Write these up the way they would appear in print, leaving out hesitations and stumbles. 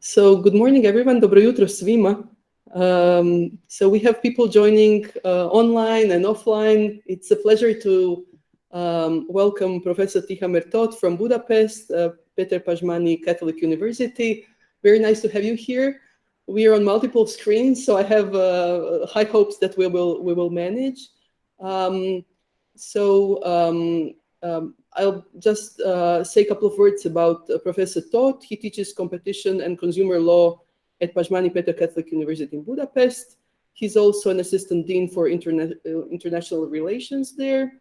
So good morning, everyone. Dobro jutro svima. So we have people joining online and offline. It's a pleasure to welcome Professor Tihamer Tot from Budapest, Peter Pajmani Catholic University. Very nice to have you here. We are on multiple screens, so I have high hopes that we will manage. I'll just say a couple of words about Professor Tot. He teaches competition and consumer law at Pajmani Peter Catholic University in Budapest. He's also an assistant dean for international relations there.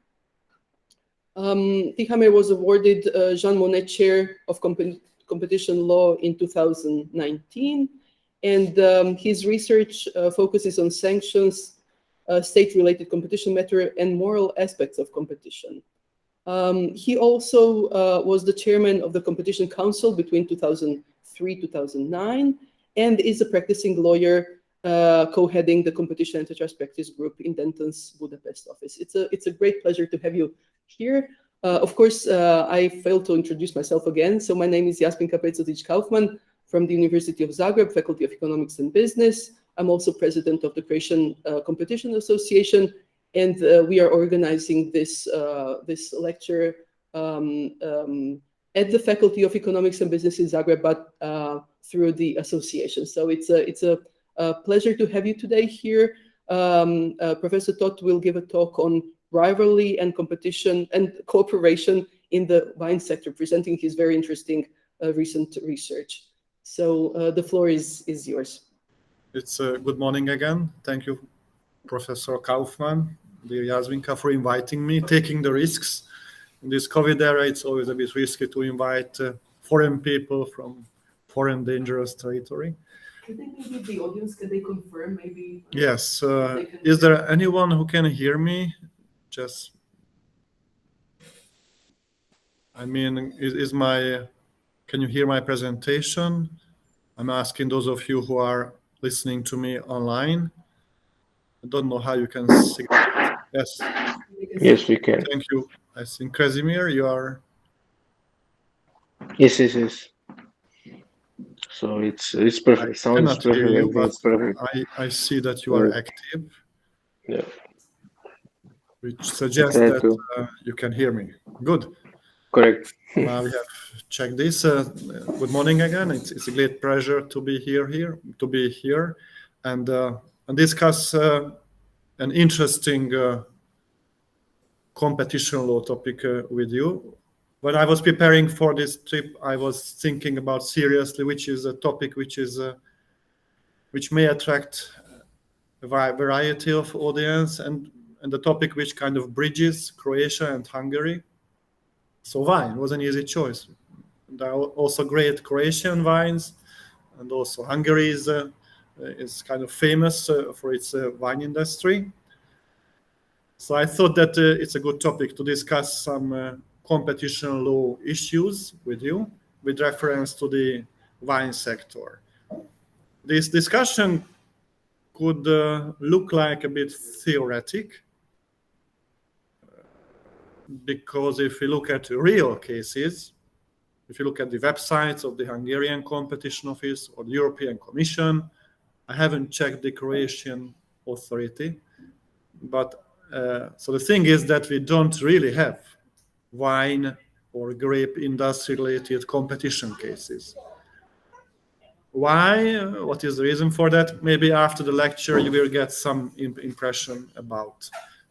Tihamer was awarded Jean Monnet Chair of Competition Law in 2019, and his research focuses on sanctions, state-related competition matter, and moral aspects of competition. He also was the chairman of the Competition Council between 2003-2009, and is a practicing lawyer co-heading the Competition Antitrust Practice Group in Denton's Budapest office. It's a great pleasure to have you here. Of course, I failed to introduce myself again. So my name is Jasminka Kaufman from the University of Zagreb, Faculty of Economics and Business. I'm also president of the Croatian Competition Association. And we are organizing this lecture at the Faculty of Economics and Business in Zagreb, but through the association. So it's a pleasure to have you today here. Professor Tot will give a talk on rivalry and competition and cooperation in the wine sector, presenting his very interesting recent research. So the floor is yours. It's good morning again. Thank you, Professor Kaufman, dear Jasminka, for inviting me, taking the risks. In this COVID era, it's always a bit risky to invite foreign people from foreign dangerous territory. I think maybe the audience, can they confirm maybe? Yes. Is there anyone who can hear me? Just, I mean, can you hear my presentation? I'm asking those of you who are listening to me online. I don't know how you can see. Yes. Yes, we can. Thank you. I think Krasimir, you are. Yes. So it's perfect. Sound is perfect. You, but it's perfect. I see that you are active. Yeah. Which suggests that you can hear me. Good. Correct. We have checked this. Good morning again. It's a great pleasure to be here and discuss an interesting competition law topic with you. When I was preparing for this trip, I was thinking about seriously, which is a topic which may attract a variety of audience, and the topic which kind of bridges Croatia and Hungary. So wine was an easy choice. There are also great Croatian wines, and also Hungary is kind of famous for its wine industry. So I thought that it's a good topic to discuss some competition law issues with you, with reference to the wine sector. This discussion could look like a bit theoretic, because if you look at real cases, if you look at the websites of the Hungarian Competition Office or the European Commission, I haven't checked the Croatian authority, but so the thing is that we don't really have wine or grape industry-related competition cases. Why? What is the reason for that? Maybe after the lecture you will get some impression about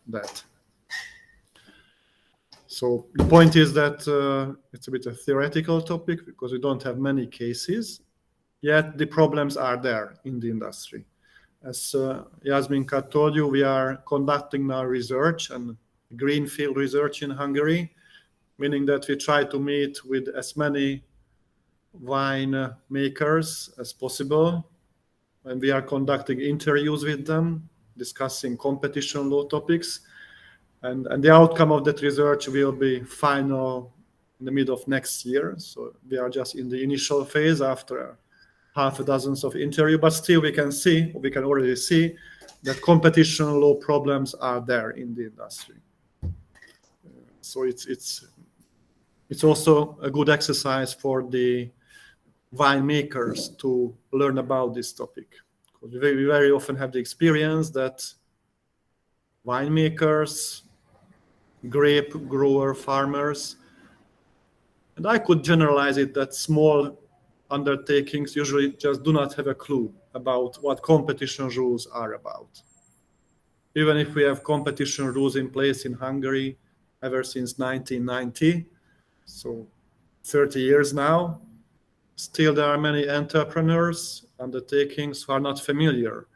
that. So the point is that it's a bit a theoretical topic because we don't have many cases, yet the problems are there in the industry. As Jasminka told you, we are conducting now research and greenfield research in Hungary, meaning that we try to meet with as many wine makers as possible, and we are conducting interviews with them, discussing competition law topics. And the outcome of that research will be final in the middle of next year. So we are just in the initial phase after half a dozen of interviews, but still we can already see that competition law problems are there in the industry. So it's also a good exercise for the winemakers to learn about this topic. We very often have the experience that winemakers, grape grower farmers, and I could generalize it that small undertakings usually just do not have a clue about what competition rules are about. Even if we have competition rules in place in Hungary ever since 1990, so 30 years now, still there are many entrepreneurs, undertakings who are not familiar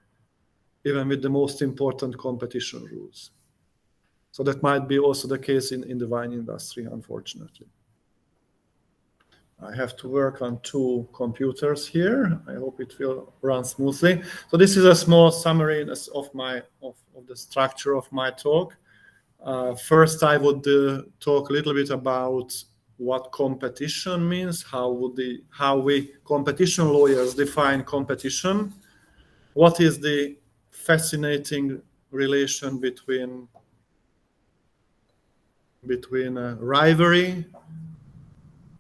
even with the most important competition rules. So that might be also the case in the wine industry, unfortunately. I have to work on 2 computers here. I hope it will run smoothly. So this is a small summary of the structure of my talk. First, I would talk a little bit about what competition means, how we competition lawyers define competition, what is the fascinating relation between rivalry,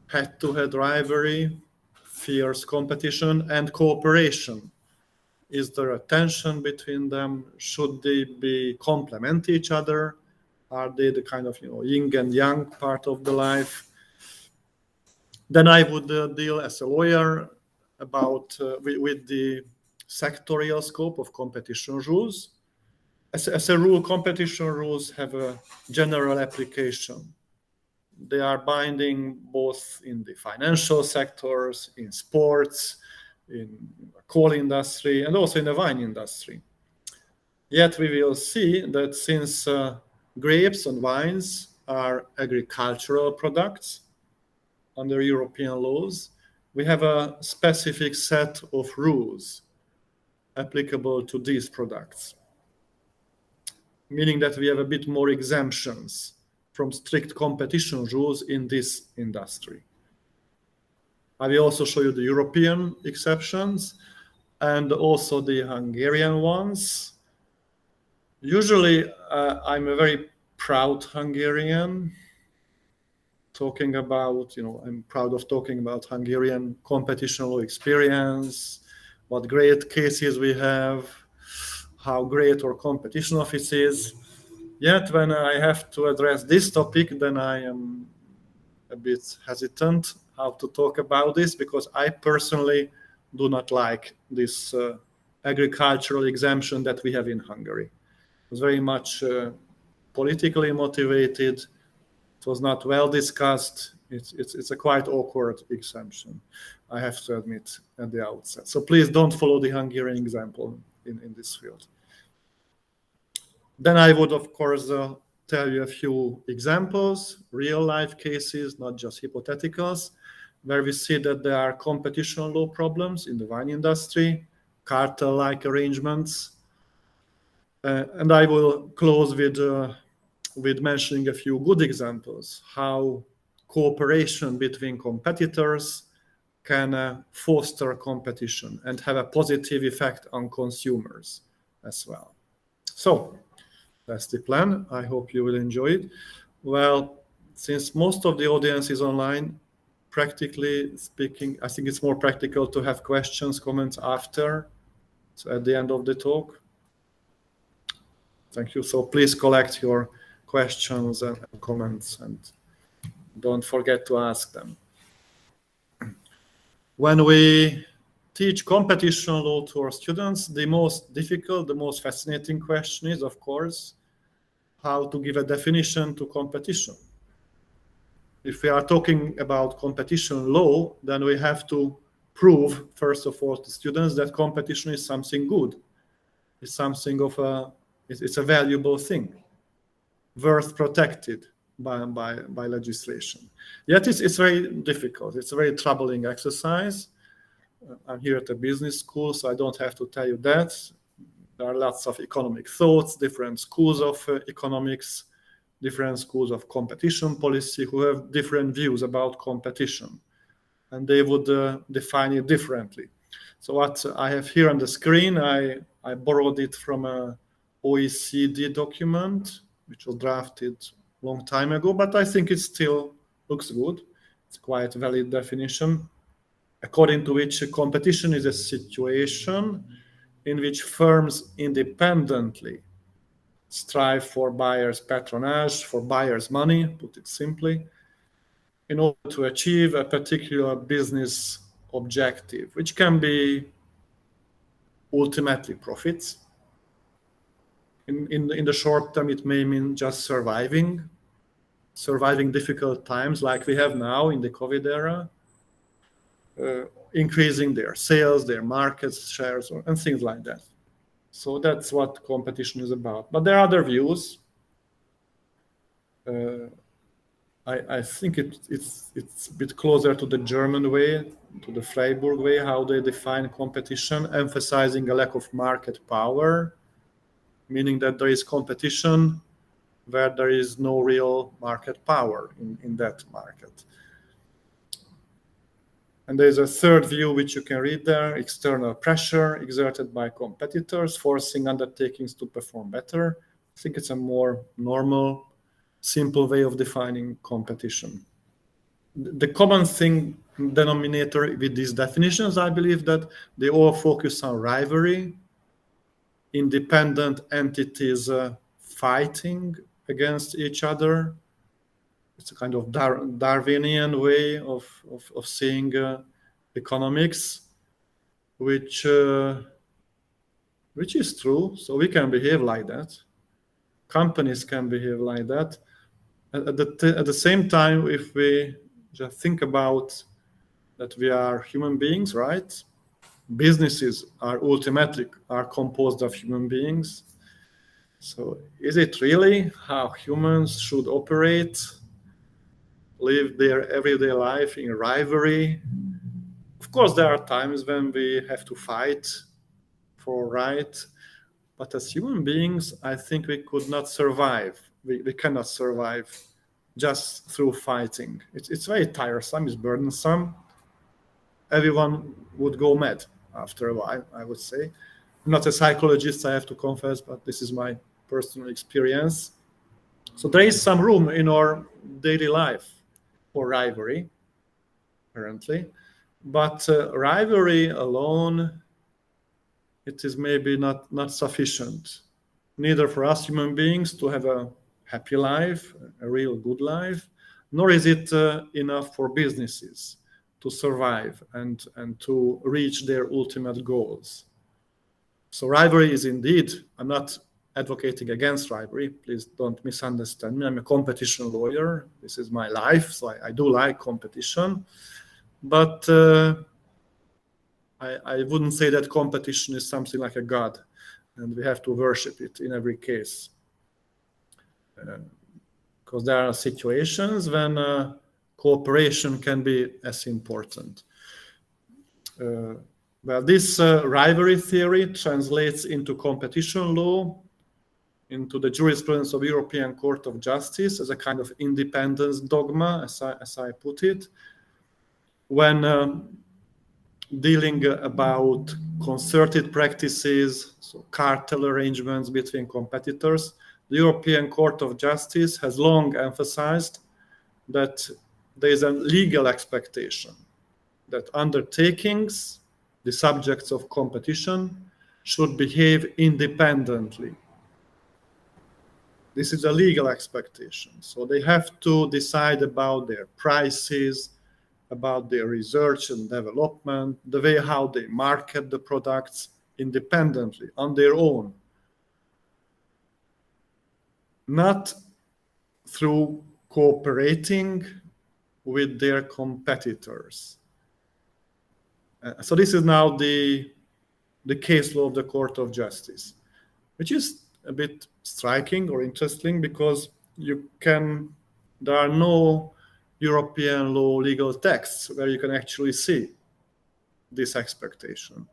head-to-head rivalry, fierce competition, and cooperation. Is there a tension between them? Should they be complement each other? Are they the kind of yin and yang part of the life? Then I would deal as a lawyer about with the sectorial scope of competition rules. As a rule, competition rules have a general application. They are binding both in the financial sectors, in sports, in the coal industry, and also in the wine industry. Yet we will see that since grapes and wines are agricultural products under European laws, we have a specific set of rules applicable to these products, meaning that we have a bit more exemptions from strict competition rules in this industry. I will also show you the European exceptions and also the Hungarian ones. Usually, I'm a very proud Hungarian, talking about, I'm proud of talking about Hungarian competition law experience, what great cases we have, how great our competition office is. Yet when I have to address this topic, then I am a bit hesitant how to talk about this, because I personally do not like this agricultural exemption that we have in Hungary. It was very much politically motivated. It was not well discussed. It's a quite awkward exemption, I have to admit at the outset. So please don't follow the Hungarian example in this field. Then I would, of course, tell you a few examples, real-life cases, not just hypotheticals, where we see that there are competition law problems in the wine industry, cartel-like arrangements. And I will close with mentioning a few good examples, how cooperation between competitors can foster competition and have a positive effect on consumers as well. So that's the plan. I hope you will enjoy it. Well, since most of the audience is online, practically speaking, I think it's more practical to have questions, comments after, so at the end of the talk. Thank you. So please collect your questions and comments and don't forget to ask them. When we teach competition law to our students, the most difficult, the most fascinating question is, of course, how to give a definition to competition. If we are talking about competition law, then we have to prove, first of all, to students that competition is something good. It's something it's a valuable thing, worth protected by legislation. Yet it's very difficult. It's a very troubling exercise. I'm here at a business school, so I don't have to tell you that. There are lots of economic thoughts, different schools of economics, different schools of competition policy who have different views about competition, and they would define it differently. So what I have here on the screen, I borrowed it from a OECD document, which was drafted a long time ago, but I think it still looks good. It's quite a valid definition. according to which competition is a situation in which firms independently strive for buyers' patronage, for buyers' money, put it simply, in order to achieve a particular business objective, which can be ultimately profits. In the short term, it may mean just surviving difficult times like we have now in the COVID era, increasing their sales, their market shares, and things like that. So that's what competition is about. But there are other views. I think it's a bit closer to the German way, to the Freiburg way, how they define competition, emphasizing a lack of market power, meaning that there is competition where there is no real market power in that market. And there's a third view which you can read there: external pressure exerted by competitors, forcing undertakings to perform better. I think it's a more normal, simple way of defining competition. The common denominator with these definitions, I believe, that they all focus on rivalry, independent entities fighting against each other. It's a kind of Darwinian way of seeing economics, which is true. So we can behave like that. Companies can behave like that. At the same time, if we just think about that we are human beings, right? Businesses are ultimately composed of human beings. So is it really how humans should operate, live their everyday life in rivalry? Of course, there are times when we have to fight for right, but as human beings, I think we could not survive. We cannot survive just through fighting. It's very tiresome, it's burdensome. Everyone would go mad after a while, I would say. I'm not a psychologist, I have to confess, but this is my personal experience. So there is some room in our daily life for rivalry, apparently. But rivalry alone, it is maybe not sufficient, neither for us human beings to have a happy life, a real good life, nor is it enough for businesses to survive and to reach their ultimate goals. So rivalry is indeed, I'm not advocating against rivalry, please don't misunderstand me. I'm a competition lawyer. This is my life, so I do like competition. But I wouldn't say that competition is something like a god, and we have to worship it in every case. Because there are situations when cooperation can be as important. Well, this rivalry theory translates into competition law, into the jurisprudence of European Court of Justice as a kind of independence dogma, as I put it, when dealing about concerted practices, so cartel arrangements between competitors. The European Court of Justice has long emphasized that there is a legal expectation that undertakings, the subjects of competition, should behave independently. This is a legal expectation. So they have to decide about their prices, about their research and development, the way how they market the products independently, on their own. Not through cooperating with their competitors. So this is now the case law of the Court of Justice, which is a bit striking or interesting because there are no European law legal texts where you can actually see this expectation.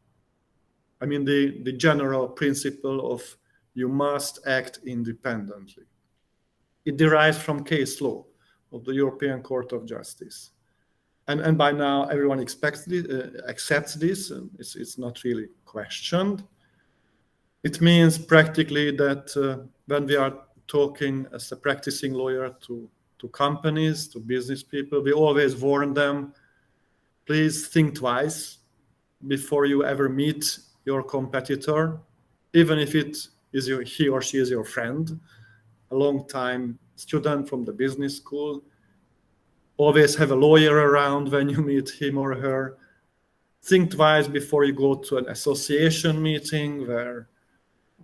I mean, the general principle of you must act independently. It derives from case law of the European Court of Justice. And by now, everyone accepts this, and it's not really questioned. It means practically that when we are talking as a practicing lawyer to companies, to business people, we always warn them please think twice before you ever meet your competitor, even if he or she is your friend, a long-time student from the business school. Always have a lawyer around when you meet him or her. Think twice before you go to an association meeting where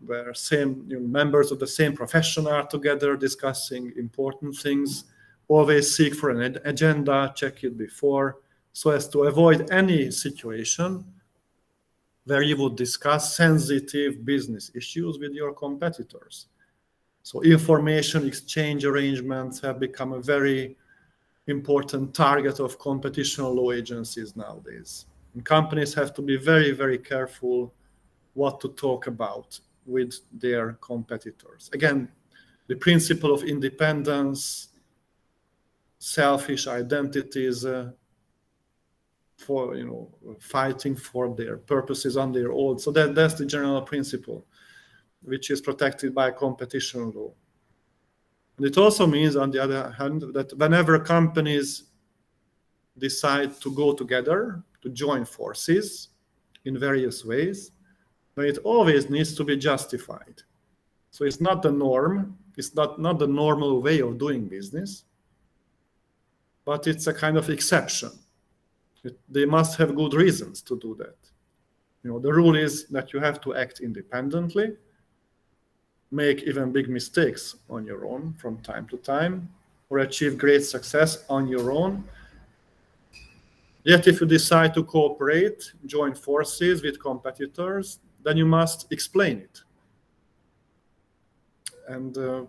members of the same profession are together discussing important things. Always seek for an agenda, check it before, so as to avoid any situation where you would discuss sensitive business issues with your competitors. So information exchange arrangements have become a very important target of competition law agencies nowadays. And companies have to be very, very careful what to talk about with their competitors. Again, the principle of independence, selfish identities, for fighting for their purposes on their own. So that's the general principle, which is protected by competition law. And it also means, on the other hand, that whenever companies decide to go together, to join forces in various ways, then it always needs to be justified. So it's not the norm, it's not the normal way of doing business, but it's a kind of exception. They must have good reasons to do that. The rule is that you have to act independently, make even big mistakes on your own from time to time, or achieve great success on your own. Yet if you decide to cooperate, join forces with competitors, then you must explain it. And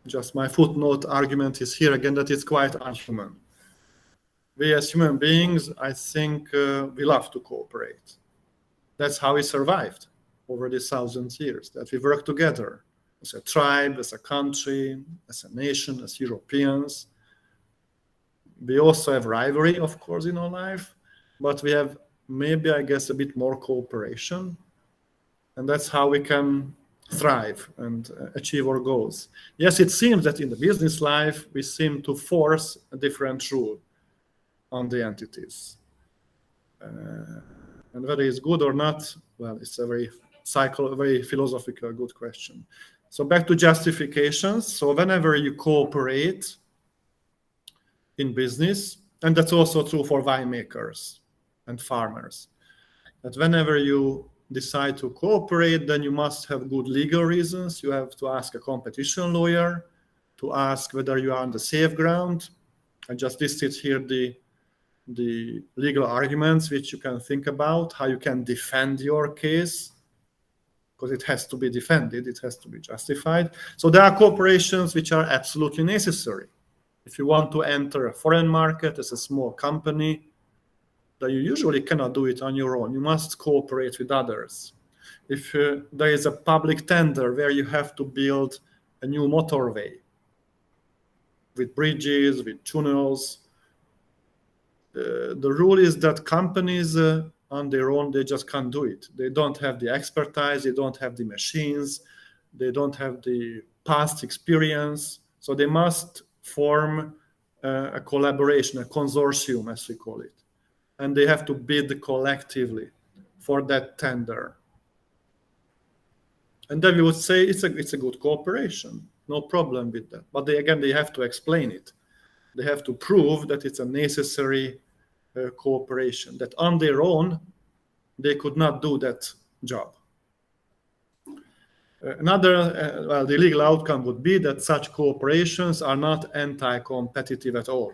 just my footnote argument is here again that it's quite unhuman. We as human beings, I think, we love to cooperate. That's how we survived over these 1,000 years, that we work together as a tribe, as a country, as a nation, as Europeans. We also have rivalry, of course, in our life, but we have maybe, I guess, a bit more cooperation. And that's how we can thrive and achieve our goals. Yes, it seems that in the business life, we seem to force a different rule on the entities. And whether it's good or not, well, it's a very philosophical good question. So back to justifications. So whenever you cooperate in business, and that's also true for winemakers and farmers, that whenever you decide to cooperate, then you must have good legal reasons. You have to ask a competition lawyer to ask whether you are on the safe ground. I just listed here the legal arguments which you can think about, how you can defend your case, because it has to be defended, it has to be justified. So there are cooperations which are absolutely necessary. If you want to enter a foreign market as a small company, then you usually cannot do it on your own. You must cooperate with others. If there is a public tender where you have to build a new motorway with bridges, with tunnels, the rule is that companies on their own, they just can't do it. They don't have the expertise, they don't have the machines, they don't have the past experience. So they must form a collaboration, a consortium, as we call it. And they have to bid collectively for that tender. And then we would say it's a good cooperation, no problem with that. But they have to explain it. They have to prove that it's a necessary cooperation, that on their own, they could not do that job. The legal outcome would be that such cooperations are not anti-competitive at all.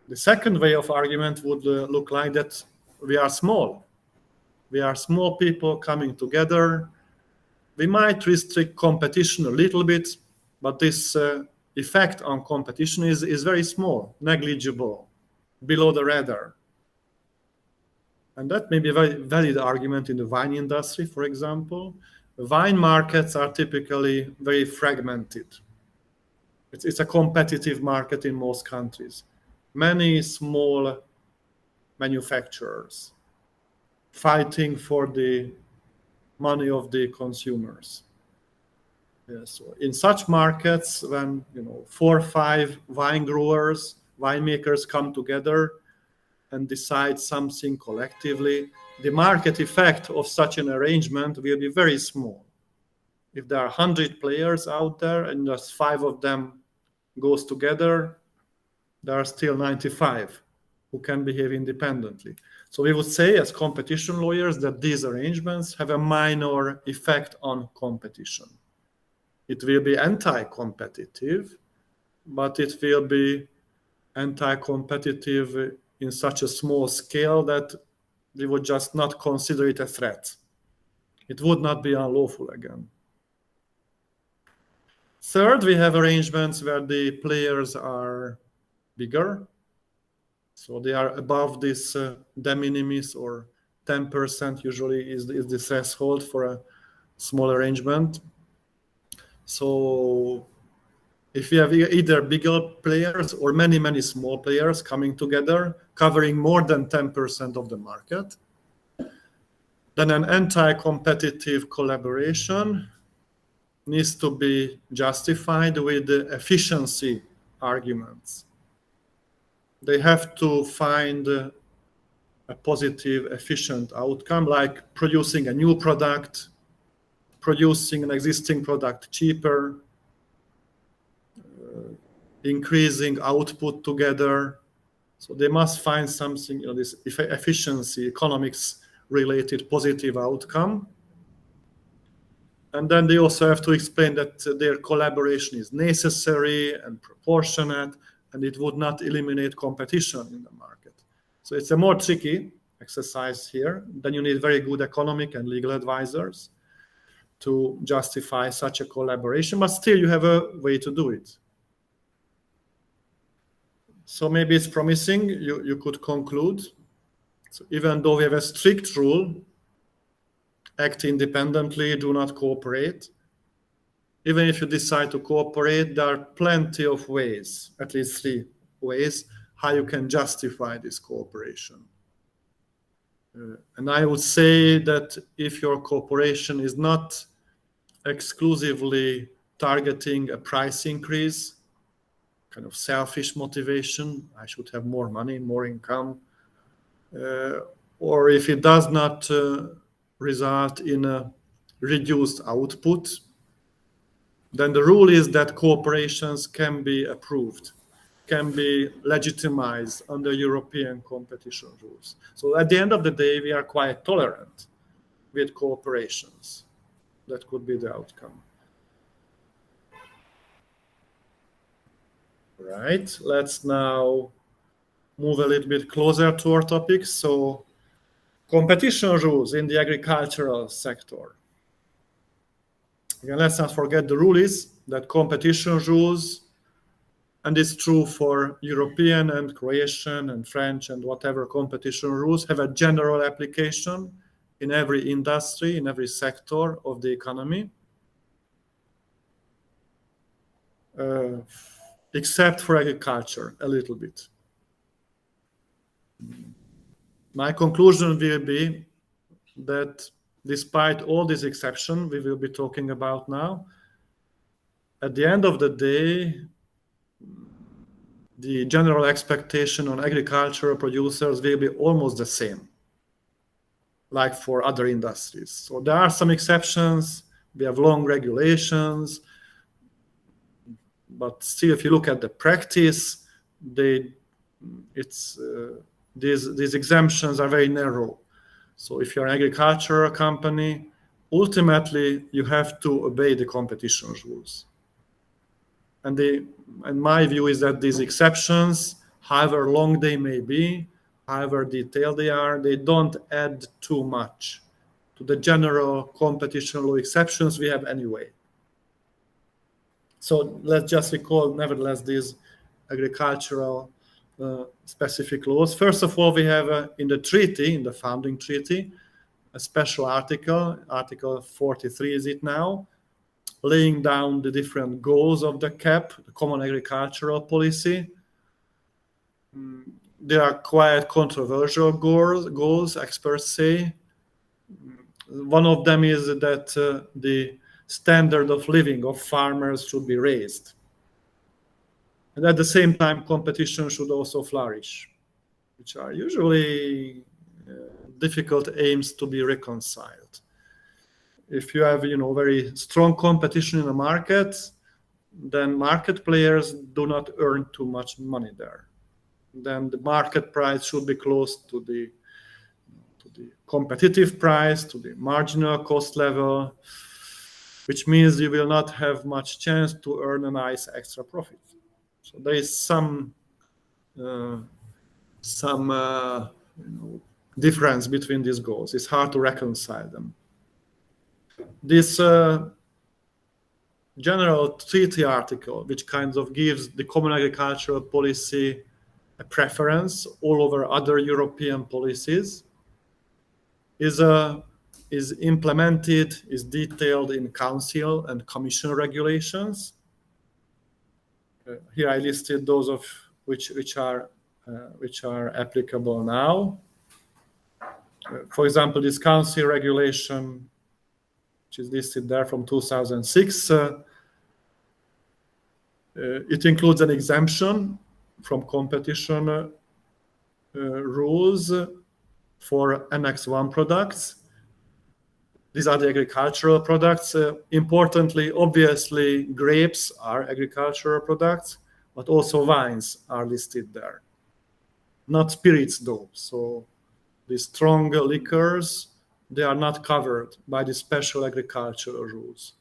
The second way of argument would look like that we are small. We are small people coming together. We might restrict competition a little bit, but this effect on competition is very small, negligible, below the radar. And that may be a very valid argument in the wine industry, for example. Wine markets are typically very fragmented. It's a competitive market in most countries. Many small manufacturers fighting for the money of the consumers. So in such markets, when 4 or 5 wine growers, winemakers come together, and decide something collectively, the market effect of such an arrangement will be very small. If there are 100 players out there and just 5 of them goes together, there are still 95 who can behave independently. So we would say as competition lawyers that these arrangements have a minor effect on competition. It will be anti-competitive, but it will be anti-competitive in such a small scale that we would just not consider it a threat. It would not be unlawful again. Third, we have arrangements where the players are bigger. So they are above this de minimis, or 10% usually is the threshold for a small arrangement. So if you have either bigger players or many, many small players coming together, covering more than 10% of the market, then an anti-competitive collaboration needs to be justified with the efficiency arguments. They have to find a positive, efficient outcome, like producing a new product, producing an existing product cheaper, increasing output together. So they must find something, this efficiency, economics related positive outcome. And then they also have to explain that their collaboration is necessary and proportionate, and it would not eliminate competition in the market. So it's a more tricky exercise here. Then you need very good economic and legal advisors to justify such a collaboration, but still you have a way to do it. So maybe it's promising, you could conclude. So even though we have a strict rule, act independently, do not cooperate. Even if you decide to cooperate, there are plenty of ways, at least 3 ways, how you can justify this cooperation. And I would say that if your cooperation is not exclusively targeting a price increase, kind of selfish motivation, I should have more money, more income, or if it does not result in a reduced output, then the rule is that cooperations can be approved, can be legitimized under European competition rules. So at the end of the day, we are quite tolerant with cooperations. That could be the outcome. Right, let's now move a little bit closer to our topic. So competition rules in the agricultural sector. Again, let's not forget the rule is that competition rules, and it's true for European and Croatian and French and whatever competition rules, have a general application in every industry, in every sector of the economy, except for agriculture, a little bit. My conclusion will be that despite all these exceptions we will be talking about now, at the end of the day, the general expectation on agricultural producers will be almost the same, like for other industries. So there are some exceptions. We have long regulations, but still, if you look at the practice, these exemptions are very narrow. So if you're an agricultural company, ultimately you have to obey the competition rules. And my view is that these exceptions, however long they may be, however detailed they are, they don't add too much to the general competition law exceptions we have anyway. So let's just recall, nevertheless, these agricultural specific laws. First of all, we have in the treaty, in the founding treaty, a special article, Article 43 is it now, laying down the different goals of the CAP, the Common Agricultural Policy. There are quite controversial goals, experts say. One of them is that the standard of living of farmers should be raised. And at the same time, competition should also flourish. which are usually difficult aims to be reconciled. If you have, very strong competition in the market, then market players do not earn too much money there. Then the market price should be close to the competitive price, to the marginal cost level, which means you will not have much chance to earn a nice extra profit. So there is some difference between these goals. It's hard to reconcile them. This general treaty article, which kind of gives the common agricultural policy a preference all over other European policies, is implemented, is detailed in Council and Commission regulations. Here I listed those of which are applicable now. For example, this Council regulation, which is listed there from 2006, it includes an exemption from competition rules for Annex 1 products. These are the agricultural products. Importantly, obviously, grapes are agricultural products, but also wines are listed there. Not spirits, though. So the strong liquors, they are not covered by the special agricultural rules.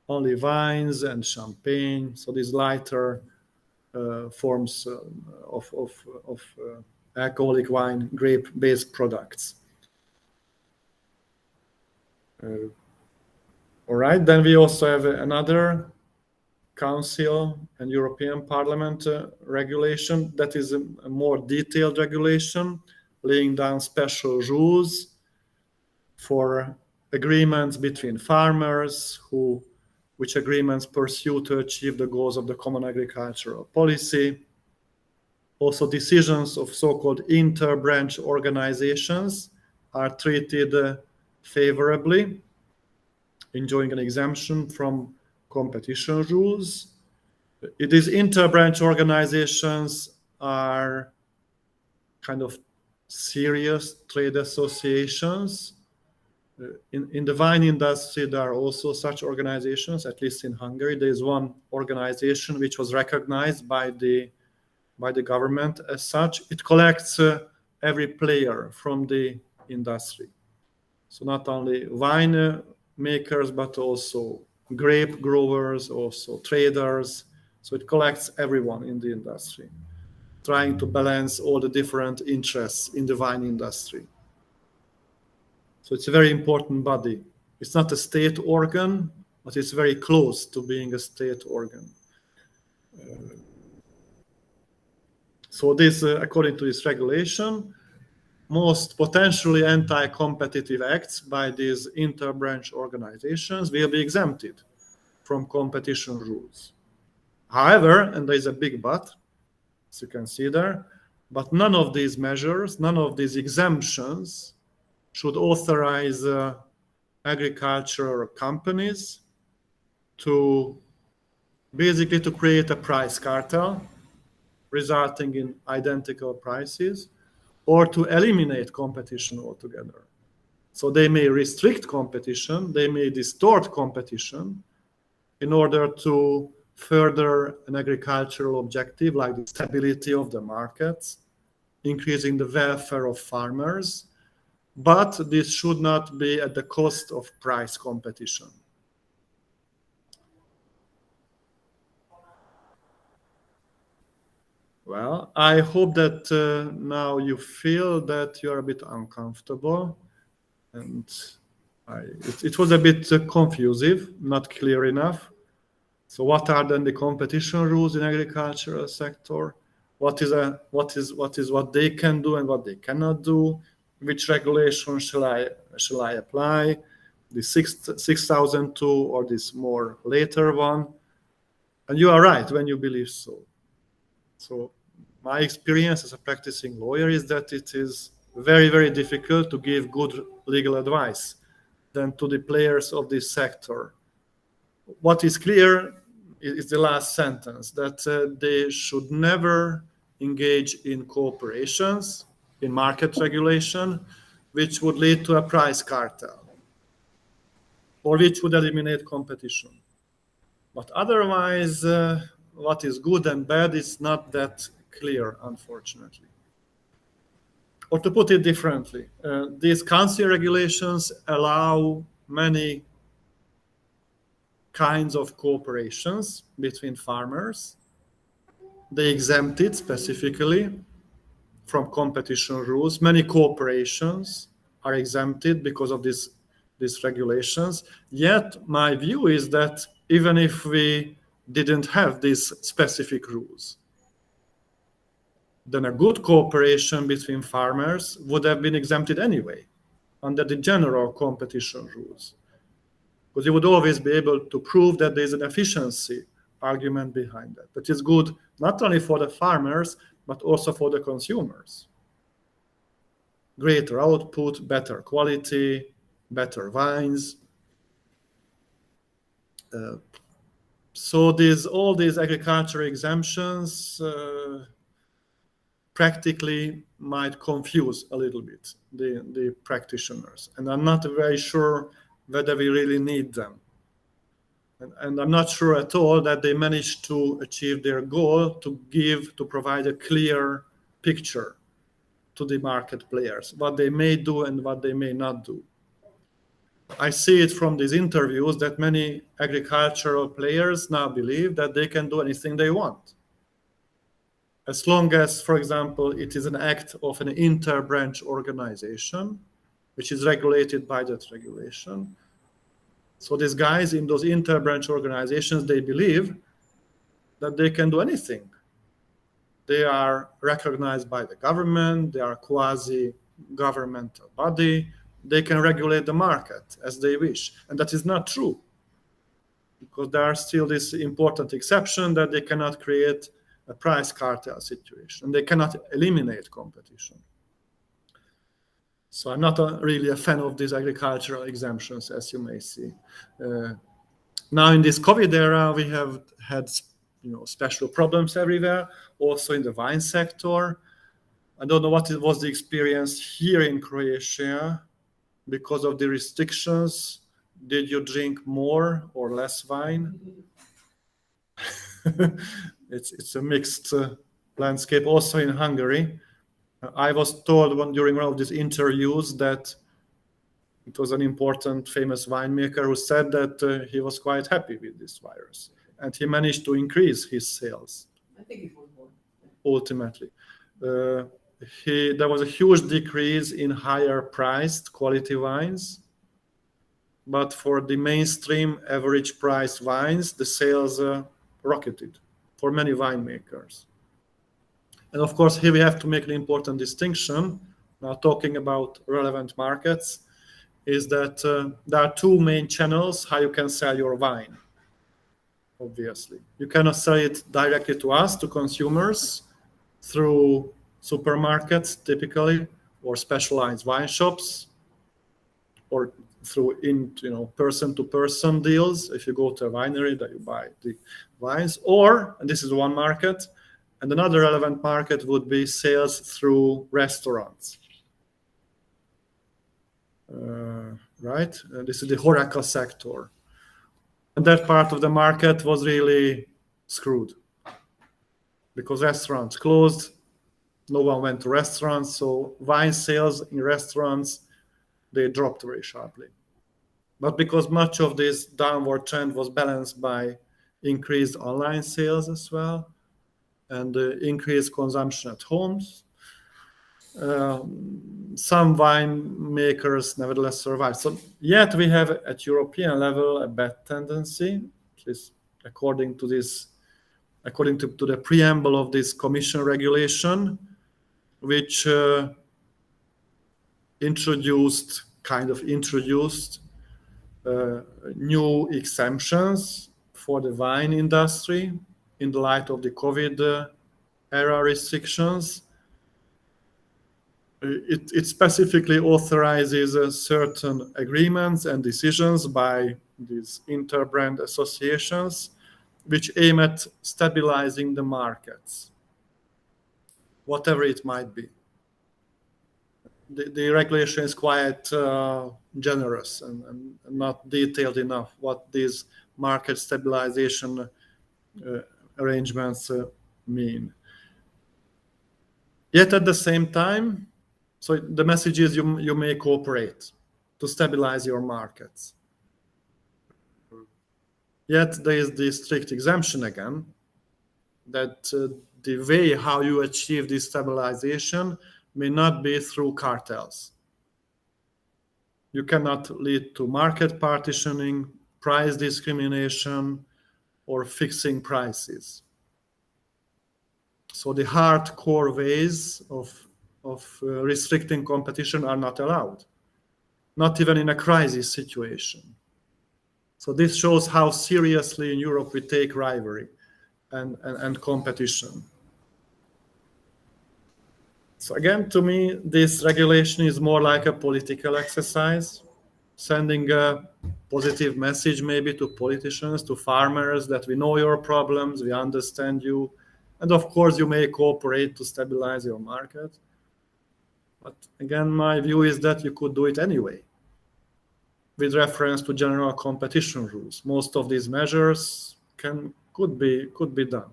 Only wines and champagne, so these lighter forms of alcoholic wine, grape-based products. All right, then we also have another Council and European Parliament regulation that is a more detailed regulation, laying down special rules for agreements between farmers, which agreements pursue to achieve the goals of the common agricultural policy. Also, decisions of so-called inter-branch organizations are treated favorably, enjoying an exemption from competition rules. These inter-branch organizations are kind of serious trade associations. In the wine industry, there are also such organizations, at least in Hungary. There is one organization which was recognized by the government as such. It collects every player from the industry. So not only wine makers, but also grape growers, also traders. So it collects everyone in the industry, trying to balance all the different interests in the wine industry. So it's a very important body. It's not a state organ, but it's very close to being a state organ. So this, according to this regulation, most potentially anti-competitive acts by these inter-branch organizations will be exempted from competition rules. However, and there is a big but, as you can see there, but none of these measures, none of these exemptions should authorize agricultural companies to basically to create a price cartel resulting in identical prices, or to eliminate competition altogether. So they may restrict competition, they may distort competition in order to further an agricultural objective like the stability of the markets, increasing the welfare of farmers, but this should not be at the cost of price competition. Well, I hope that now you feel that you are a bit uncomfortable, and it was a bit confusing, not clear enough. So what are then the competition rules in agricultural sector? What is what they can do and what they cannot do? Which regulation shall I apply? The 6002 or this more later one? And you are right when you believe so. So my experience as a practicing lawyer is that it is very, very difficult to give good legal advice than to the players of this sector. What is clear is the last sentence, that they should never engage in cooperations, in market regulation, which would lead to a price cartel, or which would eliminate competition. But otherwise, what is good and bad is not that clear, unfortunately. Or to put it differently, these council regulations allow many kinds of cooperations between farmers. They exempt it specifically from competition rules. Many cooperations are exempted because of these regulations. Yet my view is that even if we didn't have these specific rules, then a good cooperation between farmers would have been exempted anyway under the general competition rules. Because you would always be able to prove that there's an efficiency argument behind that. That is good not only for the farmers, but also for the consumers. Greater output, better quality, better wines. So all these agricultural exemptions practically might confuse a little bit the practitioners. And I'm not very sure whether we really need them. And I'm not sure at all that they managed to achieve their goal to provide a clear picture to the market players, what they may do and what they may not do. I see it from these interviews that many agricultural players now believe that they can do anything they want. As long as, for example, it is an act of an inter-branch organization, which is regulated by that regulation. So these guys in those inter-branch organizations, they believe that they can do anything. They are recognized by the government, they are quasi-governmental body, they can regulate the market as they wish. And that is not true, because there are still this important exception that they cannot create a price cartel situation. They cannot eliminate competition. So I'm not really a fan of these agricultural exemptions, as you may see. Now in this COVID era, we have had special problems everywhere, also in the wine sector. I don't know what was the experience here in Croatia because of the restrictions. Did you drink more or less wine? It's a mixed landscape. Also in Hungary, I was told during one of these interviews that it was an important famous winemaker who said that he was quite happy with this virus, and he managed to increase his sales. I think it was more. Ultimately, there was a huge decrease in higher priced quality wines, but for the mainstream average priced wines, the sales rocketed for many winemakers. And of course, here we have to make an important distinction, now talking about relevant markets, is that there are two main channels how you can sell your wine, obviously. You cannot sell it directly to us, to consumers, through supermarkets, typically, or specialized wine shops, or through person-to-person deals. If you go to a winery, that you buy the wines, or, and this is one market, and another relevant market would be sales through restaurants. Right? This is the HoReCa sector. And that part of the market was really screwed because restaurants closed. No one went to restaurants. So wine sales in restaurants, they dropped very sharply. But because much of this downward trend was balanced by increased online sales as well, and increased consumption at homes, some winemakers nevertheless survived. So yet we have at European level a bad tendency, at least according to the preamble of this Commission regulation, which introduced new exemptions for the wine industry in the light of the COVID era restrictions. It specifically authorizes certain agreements and decisions by these inter-brand associations, which aim at stabilizing the markets. whatever it might be. The regulation is quite generous and not detailed enough what these market stabilization arrangements mean. Yet at the same time, so the message is you may cooperate to stabilize your markets. Yet there is the strict exemption again, that the way how you achieve this stabilization may not be through cartels. You cannot lead to market partitioning, price discrimination, or fixing prices. So the hardcore ways of restricting competition are not allowed, not even in a crisis situation. So this shows how seriously in Europe we take rivalry and competition. So again, to me, this regulation is more like a political exercise, sending a positive message maybe to politicians, to farmers, that we know your problems, we understand you, and of course you may cooperate to stabilize your market. But again, my view is that you could do it anyway, with reference to general competition rules. Most of these measures could be done.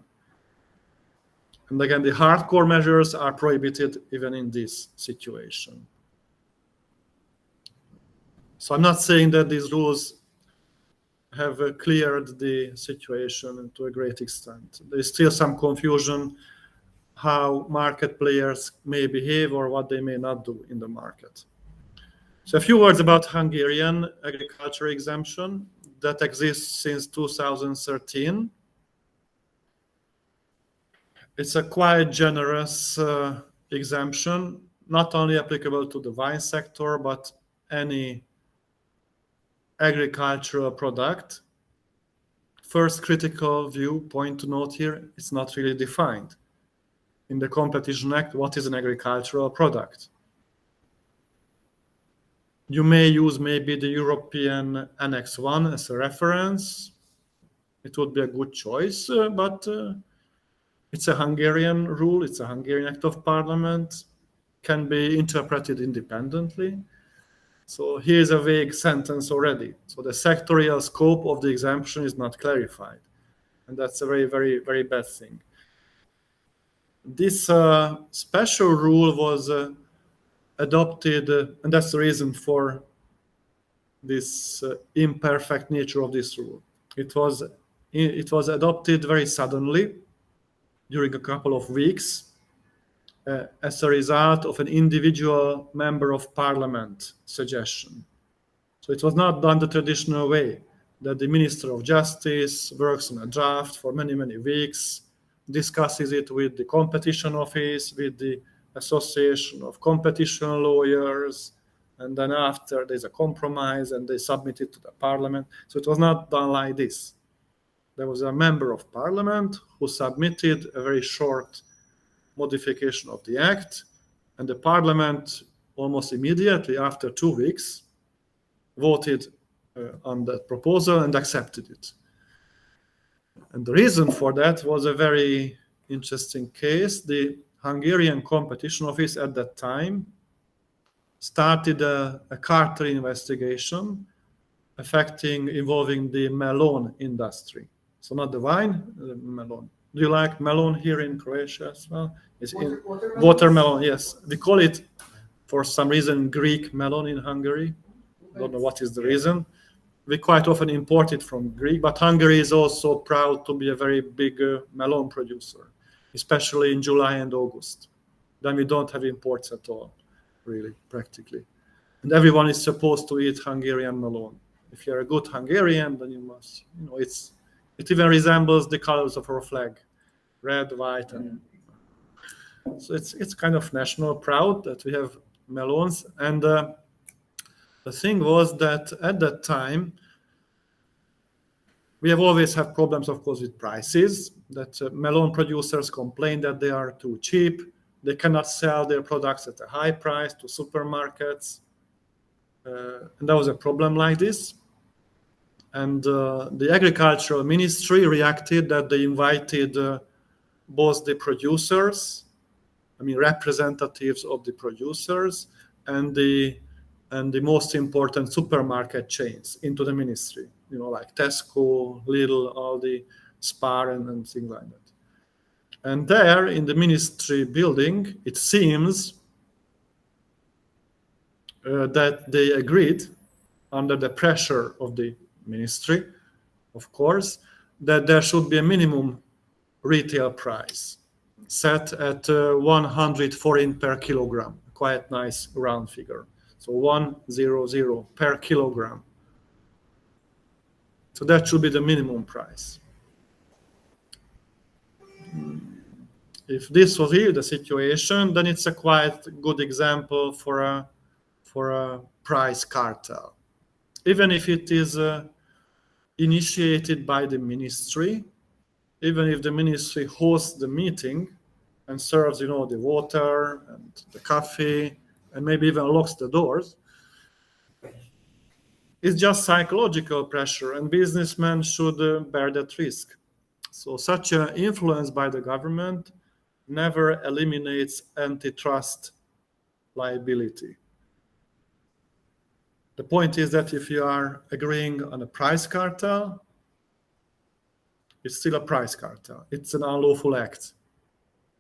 And again, the hardcore measures are prohibited even in this situation. So I'm not saying that these rules have cleared the situation to a great extent. There's still some confusion how market players may behave or what they may not do in the market. So a few words about Hungarian agriculture exemption that exists since 2013. It's a quite generous exemption, not only applicable to the wine sector, but any agricultural product. First critical viewpoint to note here, it's not really defined in the Competition Act what is an agricultural product. You may use maybe the European Annex 1 as a reference. It would be a good choice, but it's a Hungarian rule, it's a Hungarian Act of Parliament, can be interpreted independently. So here's a vague sentence already. So the sectorial scope of the exemption is not clarified. And that's a very, very, very bad thing. This special rule was adopted, and that's the reason for this imperfect nature of this rule. It was adopted very suddenly during a couple of weeks as a result of an individual member of parliament suggestion. So it was not done the traditional way, that the Minister of Justice works on a draft for many, many weeks, discusses it with the Competition Office, with the Association of Competition Lawyers, and then after there's a compromise and they submit it to the parliament. So it was not done like this. There was a member of parliament who submitted a very short modification of the act, and the parliament almost immediately after 2 weeks voted on that proposal and accepted it. And the reason for that was a very interesting case. The Hungarian Competition Office at that time started a cartel investigation involving the melon industry. So not the wine, the melon. Do you like melon here in Croatia as well? It's watermelon, yes. We call it, for some reason, Greek melon in Hungary. I don't know what is the reason. We quite often import it from Greece, but Hungary is also proud to be a very big melon producer, especially in July and August. Then we don't have imports at all, really, practically. And everyone is supposed to eat Hungarian melon. If you're a good Hungarian, then you must, it even resembles the colors of our flag, red, white, and so it's kind of national proud that we have melons. And the thing was that at that time, we have always had problems, of course, with prices, that melon producers complain that they are too cheap. They cannot sell their products at a high price to supermarkets. And that was a problem like this. And the agricultural ministry reacted that they invited both the producers representatives of the producers and the most important supermarket chains into the ministry, like Tesco, Lidl, Aldi, Spar, and things like that. And there in the ministry building, it seems that they agreed, under the pressure of the ministry, of course, that there should be a minimum retail price set at 100 forint per kilogram, quite nice round figure. So 100 per kilogram. So that should be the minimum price. If this was really the situation, then it's a quite good example for a price cartel. Even if it is initiated by the ministry, even if the ministry hosts the meeting and serves, the water and the coffee, and maybe even locks the doors, it's just psychological pressure, and businessmen should bear that risk. So such an influence by the government never eliminates antitrust liability. The point is that if you are agreeing on a price cartel, it's still a price cartel. It's an unlawful act.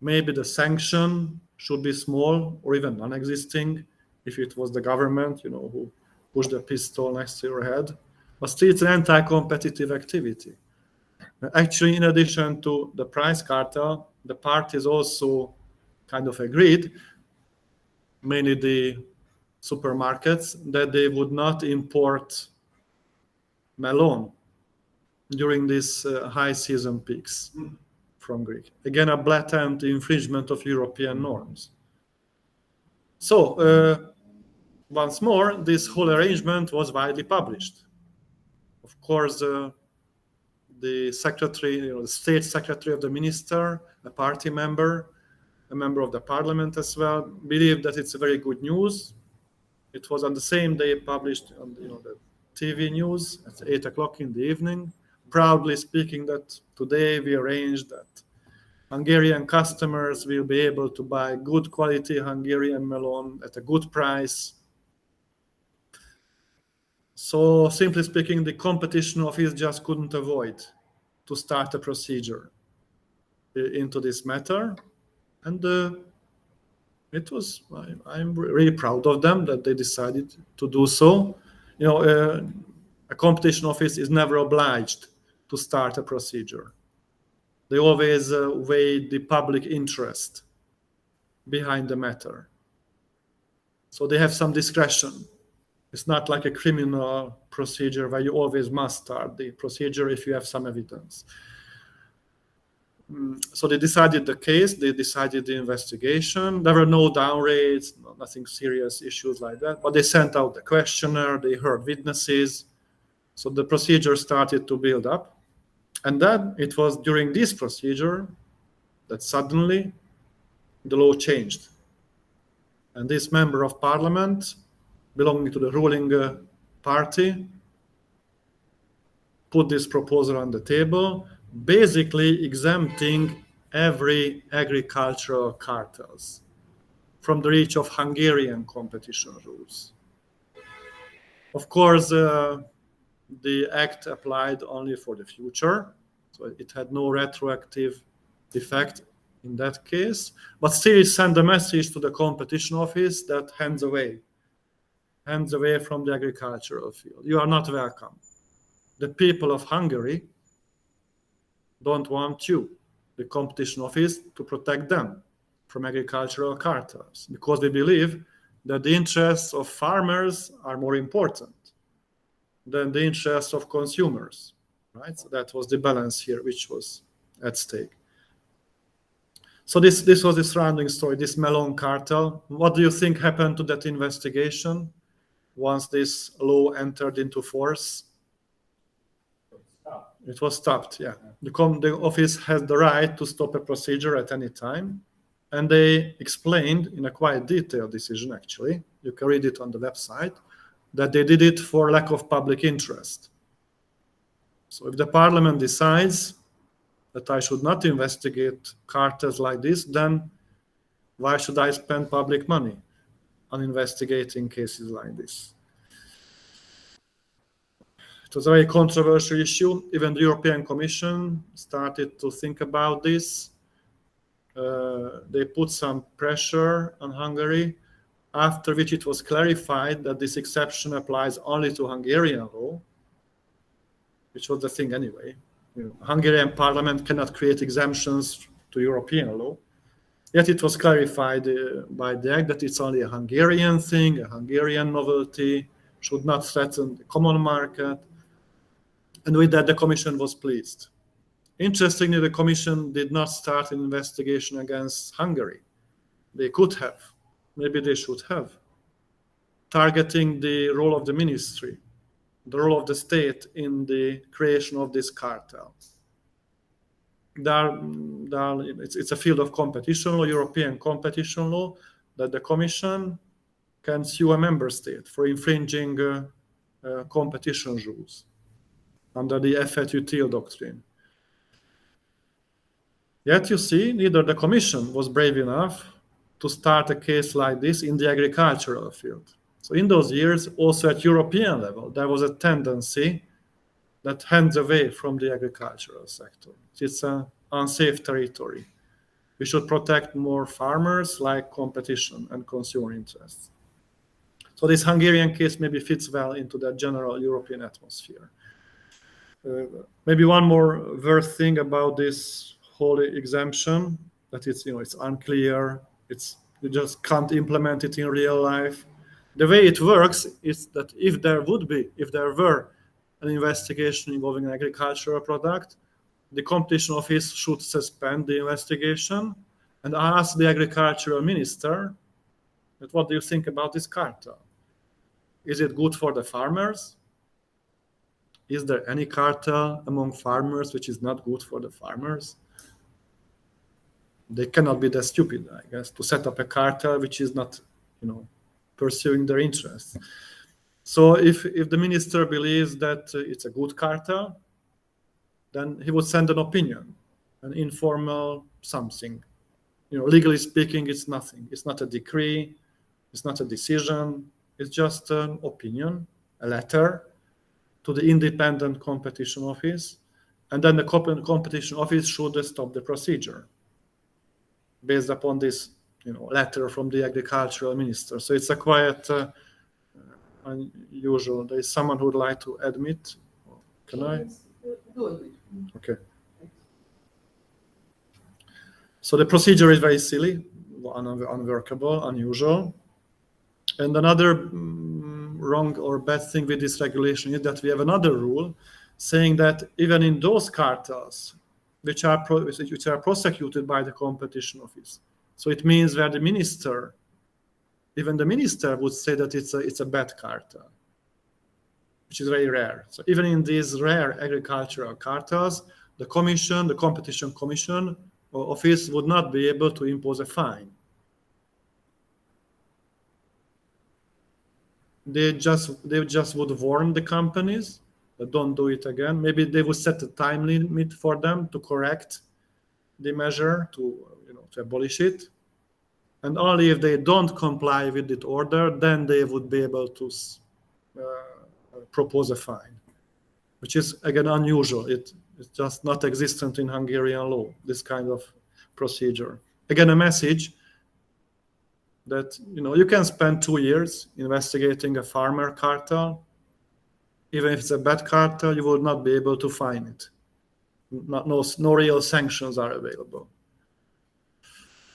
Maybe the sanction should be small or even non-existing if it was the government, who pushed the pistol next to your head. But still, it's an anti-competitive activity. Actually, in addition to the price cartel, the parties also kind of agreed, mainly the supermarkets, that they would not import melon during these high season peaks from Greece. Again, a blatant infringement of European norms. So, once more, this whole arrangement was widely published. Of course, the secretary, the state secretary of the minister, a party member, a member of the parliament as well, believed that it's a very good news. It was on the same day published on the TV news at 8 o'clock in the evening, proudly speaking that today we arranged that Hungarian customers will be able to buy good quality Hungarian melon at a good price. So simply speaking, the competition office just couldn't avoid to start a procedure into this matter. And it was, I'm really proud of them that they decided to do so. A competition office is never obliged to start a procedure. They always weigh the public interest behind the matter. So they have some discretion. It's not like a criminal procedure where you always must start the procedure if you have some evidence. So they decided the case, they decided the investigation. There were no down raids, nothing serious issues like that. But they sent out the questionnaire, they heard witnesses. So the procedure started to build up. And then it was during this procedure that suddenly the law changed. And this member of parliament, belonging to the ruling party, put this proposal on the table, basically exempting every agricultural cartels from the reach of Hungarian competition rules. Of course, the act applied only for the future, so it had no retroactive effect in that case, but still it sent a message to the competition office that hands away from the agricultural field. You are not welcome. The people of Hungary don't want you, the competition office, to protect them from agricultural cartels, because we believe that the interests of farmers are more important than the interests of consumers, right? So that was the balance here, which was at stake. So this was the surrounding story, this melon cartel. What do you think happened to that investigation once this law entered into force? It was stopped, yeah. The office has the right to stop a procedure at any time. And they explained in a quite detailed decision, actually, you can read it on the website, that they did it for lack of public interest. So if the parliament decides that I should not investigate cartels like this, then Why should I spend public money on investigating cases like this? It was a very controversial issue. Even the European Commission started to think about this. They put some pressure on Hungary, after which it was clarified that this exception applies only to Hungarian law, which was the thing anyway. Hungarian parliament cannot create exemptions to European law. Yet it was clarified by the act that it's only a Hungarian thing, a Hungarian novelty, should not threaten the common market. And with that, the Commission was pleased. Interestingly, the Commission did not start an investigation against Hungary. They could have, maybe they should have, targeting the role of the ministry, the role of the state in the creation of this cartel. It's a field of competition law, European competition law, that the Commission can sue a member state for infringing competition rules under the FETUTIL doctrine. Yet you see, neither the Commission was brave enough to start a case like this in the agricultural field. So in those years, also at European level, there was a tendency that hands away from the agricultural sector. It's an unsafe territory. We should protect more farmers, like competition and consumer interests. So this Hungarian case maybe fits well into that general European atmosphere. Maybe one more worth thing about this whole exemption, that it's unclear, you just can't implement it in real life. The way it works is that if there were an investigation involving an agricultural product, the competition office should suspend the investigation and ask the agricultural minister, what do you think about this cartel? Is it good for the farmers? Is there any cartel among farmers which is not good for the farmers? They cannot be that stupid, I guess, to set up a cartel which is not, pursuing their interests. So if the minister believes that it's a good cartel, then he would send an opinion, an informal something. Legally speaking, it's nothing. It's not a decree. It's not a decision. It's just an opinion, a letter to the independent competition office. And then the competition office should stop the procedure based upon this letter from the agricultural minister. So it's a quite unusual. There is someone who would like to admit. Can I? Okay. So the procedure is very silly, unworkable, unusual. And another wrong or bad thing with this regulation is that we have another rule saying that even in those cartels which are prosecuted by the competition office, so it means where even the minister would say that it's a bad cartel, which is very rare. So even in these rare agricultural cartels, the competition commission or office would not be able to impose a fine. They just would warn the companies that don't do it again. Maybe they would set a time limit for them to correct the measure, to abolish it. And only if they don't comply with the order, then they would be able to propose a fine, which is, again, unusual. It's just not existent in Hungarian law, this kind of procedure. Again, a message that you can spend 2 years investigating a farmer cartel. Even if it's a bad cartel, you will not be able to find it. No real sanctions are available.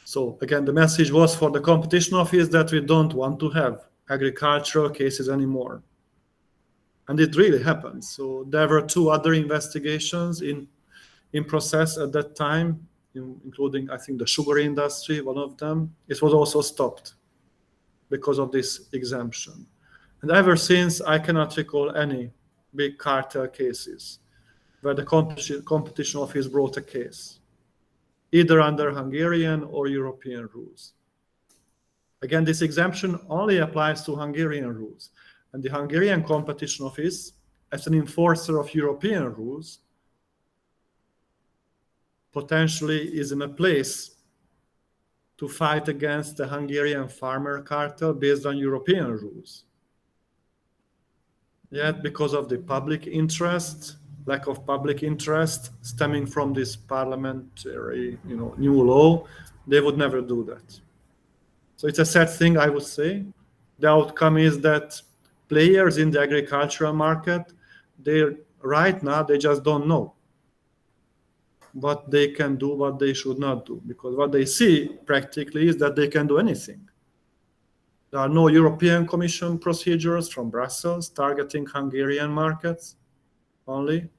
So again, the message was for the competition office that we don't want to have agricultural cases anymore. And it really happened. So there were 2 other investigations in process at that time, including, I think, the sugar industry, one of them. It was also stopped because of this exemption. And ever since, I cannot recall any big cartel cases where the competition office brought a case, either under Hungarian or European rules. Again, this exemption only applies to Hungarian rules. And the Hungarian competition office, as an enforcer of European rules, potentially is in a place to fight against the Hungarian farmer cartel based on European rules. Yet, because of the public interest, lack of public interest stemming from this parliamentary, new law, they would never do that. So it's a sad thing, I would say. The outcome is that players in the agricultural market, right now they just don't know what they can do, what they should not do, because what they see practically is that they can do anything. There are no European Commission procedures from Brussels targeting Hungarian markets only.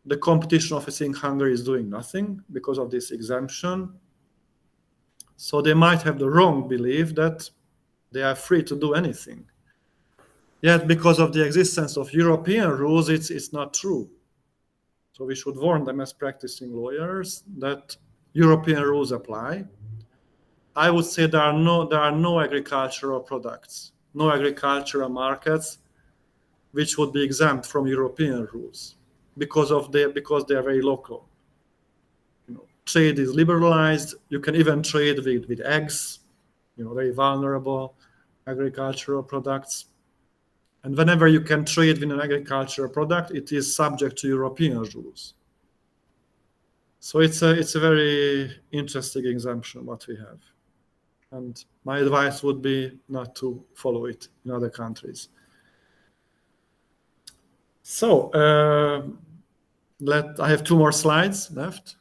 The competition office in Hungary is doing nothing because of this exemption. So they might have the wrong belief that they are free to do anything. Yet because of the existence of European rules, it's not true. So we should warn them as practicing lawyers that European rules apply. I would say there are no agricultural products, no agricultural markets which would be exempt from European rules because they are very local. Trade is liberalized. You can even trade with eggs, very vulnerable agricultural products. And whenever you can trade with an agricultural product, it is subject to European rules. So it's a very interesting exemption what we have. And my advice would be not to follow it in other countries. So I have 2 more slides left.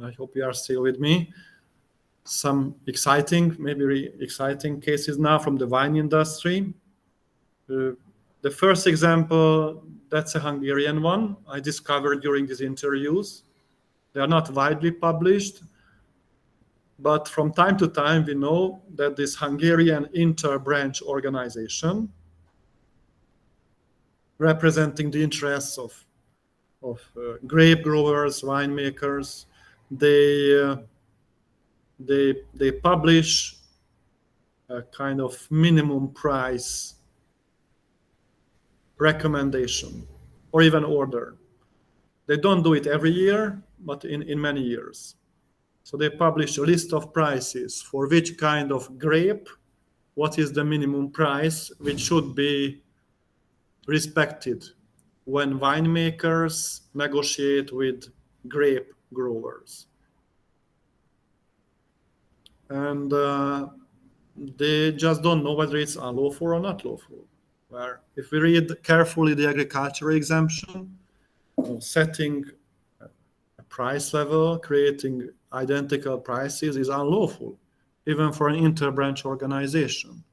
I hope you are still with me. Some maybe exciting cases now from the wine industry. The first example, that's a Hungarian one I discovered during these interviews. They are not widely published, but from time to time we know that this Hungarian inter-branch organization representing the interests of grape growers, winemakers, they publish a kind of minimum price recommendation or even order. They don't do it every year, but in many years. So they publish a list of prices for which kind of grape, what is the minimum price which should be respected when winemakers negotiate with grape growers. And they just don't know whether it's unlawful or not lawful. Where if we read carefully the agricultural exemption, setting a price level, creating identical prices is unlawful, even for an inter-branch organization.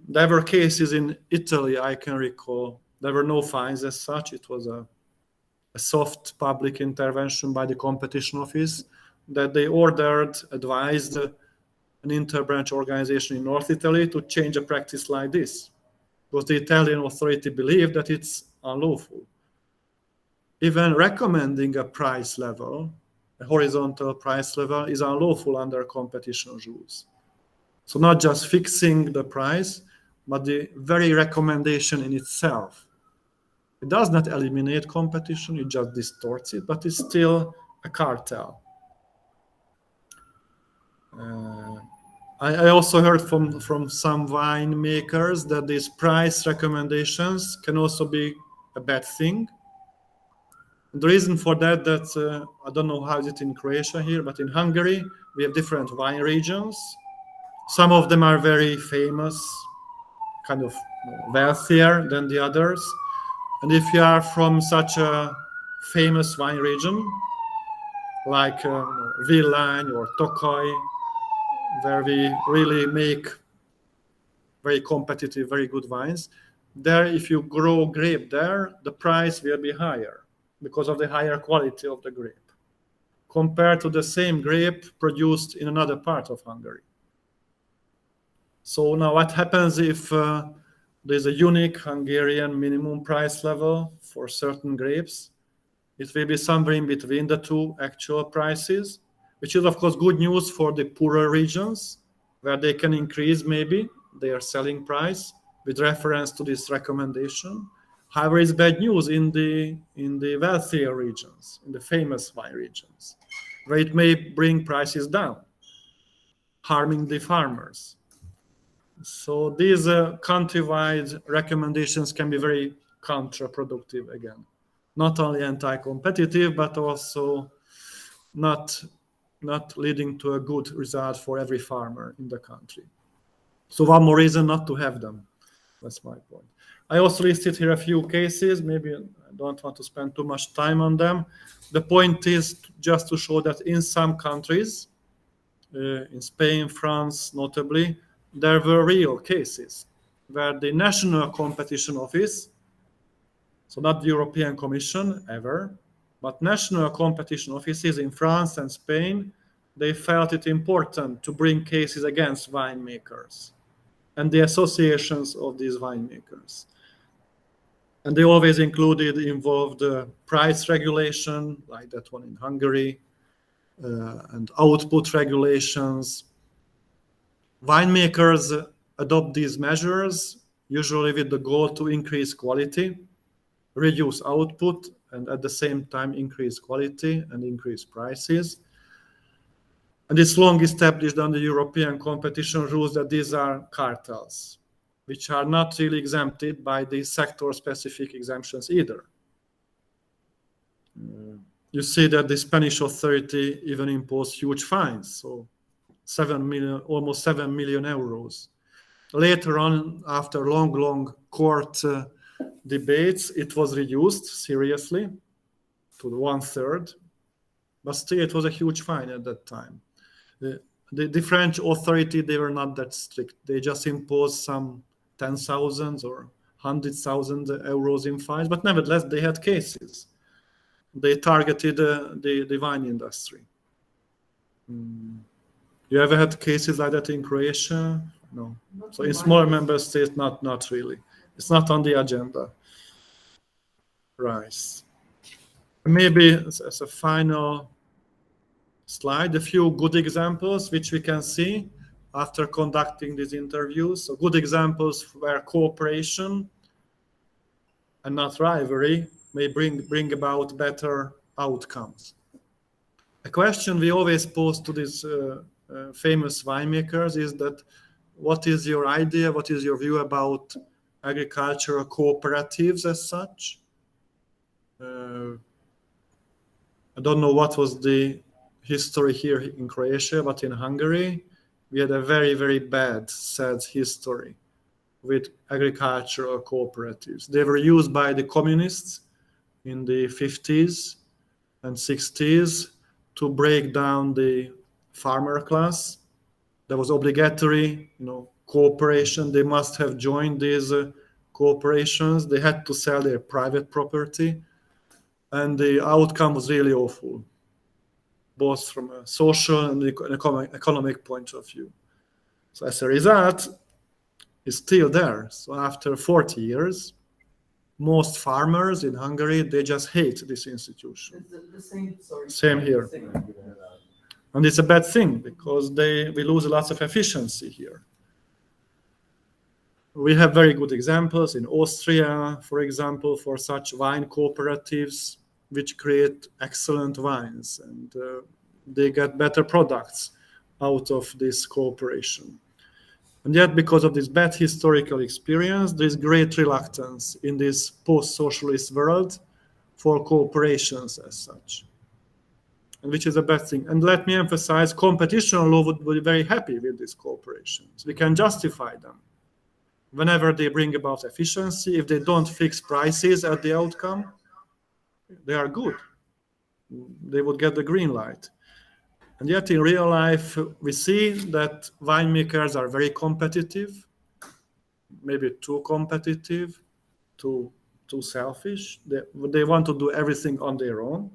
There were cases in Italy, I can recall, there were no fines as such. It was a soft public intervention by the competition office that they advised an inter-branch organization in North Italy to change a practice like this, because the Italian authority believed that it's unlawful. Even recommending a price level, a horizontal price level, is unlawful under competition rules. So not just fixing the price, but the very recommendation in itself. It does not eliminate competition, it just distorts it, but it's still a cartel. I also heard from some winemakers that these price recommendations can also be a bad thing. The reason for that, I don't know how is it in Croatia here, but in Hungary, we have different wine regions. Some of them are very famous, kind of wealthier than the others. And if you are from such a famous wine region, like Villány or Tokaj, where we really make very competitive, very good wines, there, if you grow grape there, the price will be higher because of the higher quality of the grape, compared to the same grape produced in another part of Hungary. So now what happens if there's a unique Hungarian minimum price level for certain grapes? It will be somewhere in between the 2 actual prices, which is of course good news for the poorer regions, where they can increase maybe their selling price with reference to this recommendation. However, it's bad news in the wealthier regions, in the famous wine regions, where it may bring prices down harming the farmers. So these country-wide recommendations can be very counterproductive again. Not only anti-competitive, but also not leading to a good result for every farmer in the country. So one more reason not to have them. That's my point. I also listed here a few cases. Maybe I don't want to spend too much time on them. The point is just to show that in some countries, in Spain, France notably, there were real cases where the National Competition Office, so not the European Commission ever, but national competition offices in France and Spain, they felt it important to bring cases against winemakers and the associations of these winemakers. And they always involved price regulation, like that one in Hungary, and output regulations. Winemakers adopt these measures, usually with the goal to increase quality, reduce output, and at the same time increase quality and increase prices. And it's long established under European competition rules that these are cartels, which are not really exempted by the sector-specific exemptions either. You see that the Spanish authority even imposed huge fines, so almost 7 million euros. Later on, after long court debates, it was reduced seriously to 1/3, but still it was a huge fine at that time. The French authority, they were not that strict. They just imposed some 10,000 or 100,000 euros in fines, but nevertheless, they had cases. They targeted the wine industry. You ever had cases like that in Croatia? No. So in smaller member states, not really. It's not on the agenda. Right. Maybe as a final slide, a few good examples which we can see after conducting these interviews. So good examples where cooperation and not rivalry may bring about better outcomes. A question we always pose to these famous winemakers is that, what is your idea, what is your view about agricultural cooperatives as such? I don't know what was the history here in Croatia, but in Hungary, we had a very, very bad, sad history with agricultural cooperatives. They were used by the communists in the 50s and 60s to break down the farmer class. There was obligatory, cooperation. They must have joined these cooperations. They had to sell their private property, and the outcome was really awful, both from a social and economic point of view. So as a result, it's still there. So after 40 years, most farmers in Hungary, they just hate this institution. Same here. And it's a bad thing because we lose lots of efficiency here. We have very good examples in Austria, for example, for such wine cooperatives, which create excellent wines, and they get better products out of this cooperation. And yet, because of this bad historical experience, there is great reluctance in this post-socialist world for cooperations as such, and which is a bad thing. And let me emphasize, competition law would be very happy with these cooperations. We can justify them. Whenever they bring about efficiency, if they don't fix prices at the outcome, they are good. They would get the green light. And yet in real life, we see that winemakers are very competitive, maybe too competitive, too selfish. They want to do everything on their own.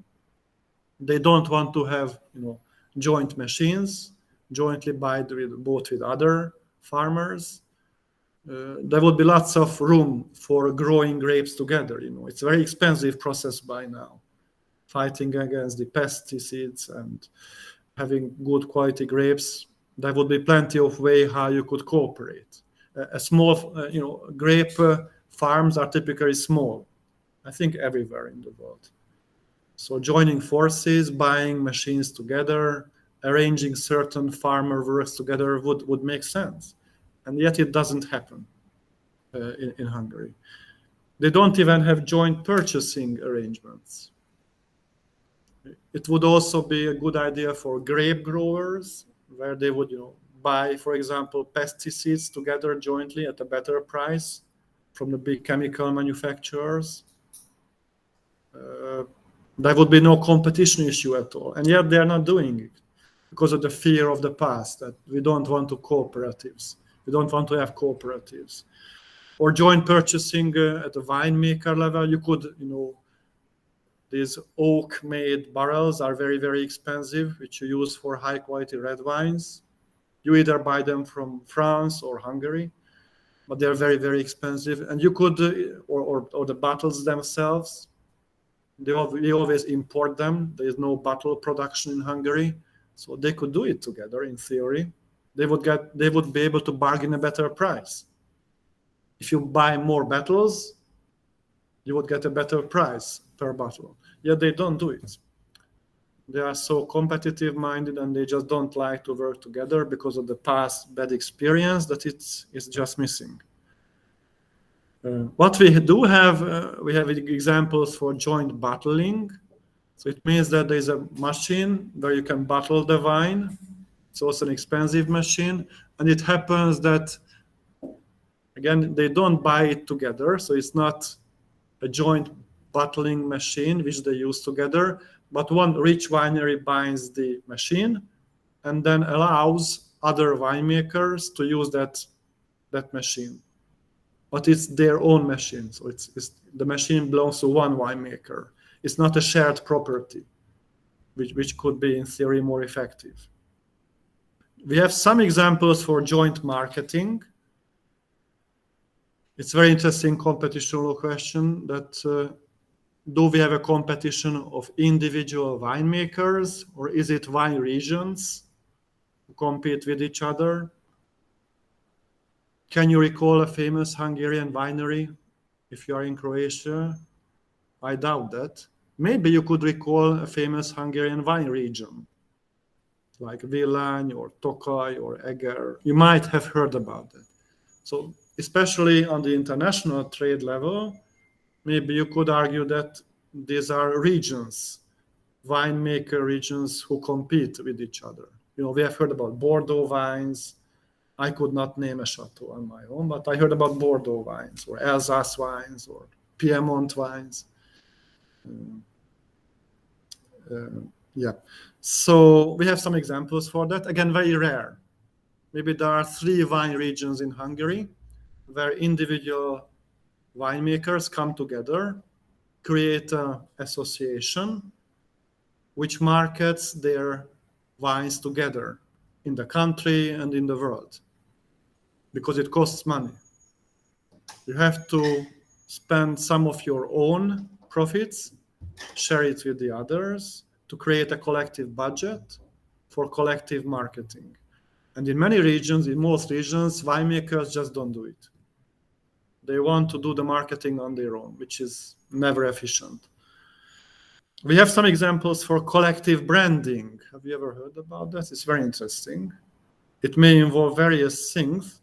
They don't want to have joint machines, jointly bought with other farmers. There would be lots of room for growing grapes together. It's a very expensive process by now, fighting against the pesticides and having good quality grapes. There would be plenty of way how you could cooperate. A small, grape farms are typically small, I think everywhere in the world. So joining forces, buying machines together, arranging certain farmer works together would make sense. And yet it doesn't happen in Hungary. They don't even have joint purchasing arrangements. It would also be a good idea for grape growers, where they would, buy, for example, pesticides together jointly at a better price from the big chemical manufacturers. There would be no competition issue at all. And yet they're not doing it because of the fear of the past, that we don't want to cooperatives. We don't want to have cooperatives. Or joint purchasing at the winemaker level. You could, these oak-made barrels are very, very expensive, which you use for high-quality red wines. You either buy them from France or Hungary, but they're very, very expensive. And you could, or the bottles themselves, we always import them. There is no bottle production in Hungary, so they could do it together in theory. They would be able to bargain a better price. If you buy more bottles, you would get a better price per bottle. Yet they don't do it. They are so competitive minded and they just don't like to work together because of the past bad experience that it's just missing. What we do have, we have examples for joint bottling. So it means that there's a machine where you can bottle the wine. It's also an expensive machine. And it happens that, again, they don't buy it together. So it's not a joint bottling machine which they use together, but one rich winery buys the machine and then allows other winemakers to use that machine. But it's their own machine, so it's the machine belongs to one winemaker. It's not a shared property, which could be in theory more effective. We have some examples for joint marketing. It's a very interesting competition question that do we have a competition of individual winemakers, or is it wine regions who compete with each other? Can you recall a famous Hungarian winery if you are in Croatia? I doubt that. Maybe you could recall a famous Hungarian wine region, like Villány or Tokaj or Eger. You might have heard about it. So especially on the international trade level, maybe you could argue that these are regions, winemaker regions who compete with each other. We have heard about Bordeaux wines. I could not name a chateau on my own, but I heard about Bordeaux wines or Alsace wines or Piedmont wines. So we have some examples for that. Again, very rare. Maybe there are 3 wine regions in Hungary where individual winemakers come together, create an association which markets their wines together in the country and in the world, because it costs money. You have to spend some of your own profits, share it with the others to create a collective budget for collective marketing. And in many regions, in most regions, winemakers just don't do it. They want to do the marketing on their own, which is never efficient. We have some examples for collective branding. Have you ever heard about that? It's very interesting. It may involve various things.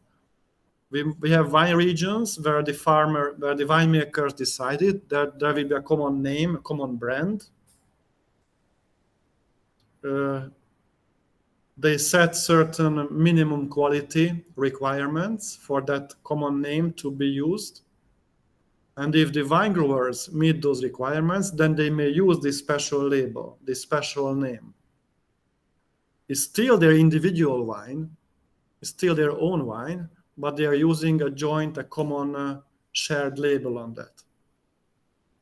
We have wine regions where the winemakers decided that there will be a common name, a common brand. They set certain minimum quality requirements for that common name to be used. And if the wine growers meet those requirements, then they may use this special label, this special name. It's still their individual wine, it's still their own wine, but they are using a common shared label on that.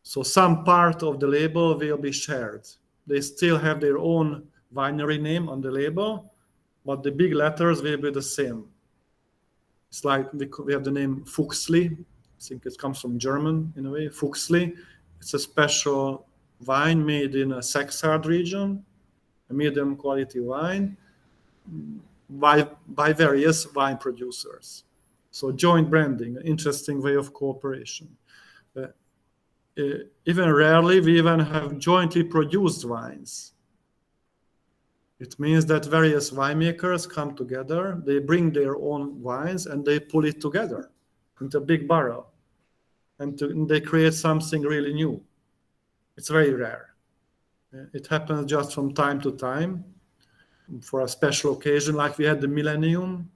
So some part of the label will be shared. They still have their own winery name on the label, but the big letters will be the same. It's like we have the name Fuchsli. I think it comes from German in a way, Fuchsli. It's a special wine made in a Szekszárd region, a medium quality wine by various wine producers. So joint branding, an interesting way of cooperation. Even rarely, we even have jointly produced wines. It means that various winemakers come together, they bring their own wines and they pull it together into a big barrel. And they create something really new. It's very rare. It happens just from time to time for a special occasion, like we had the Millennium.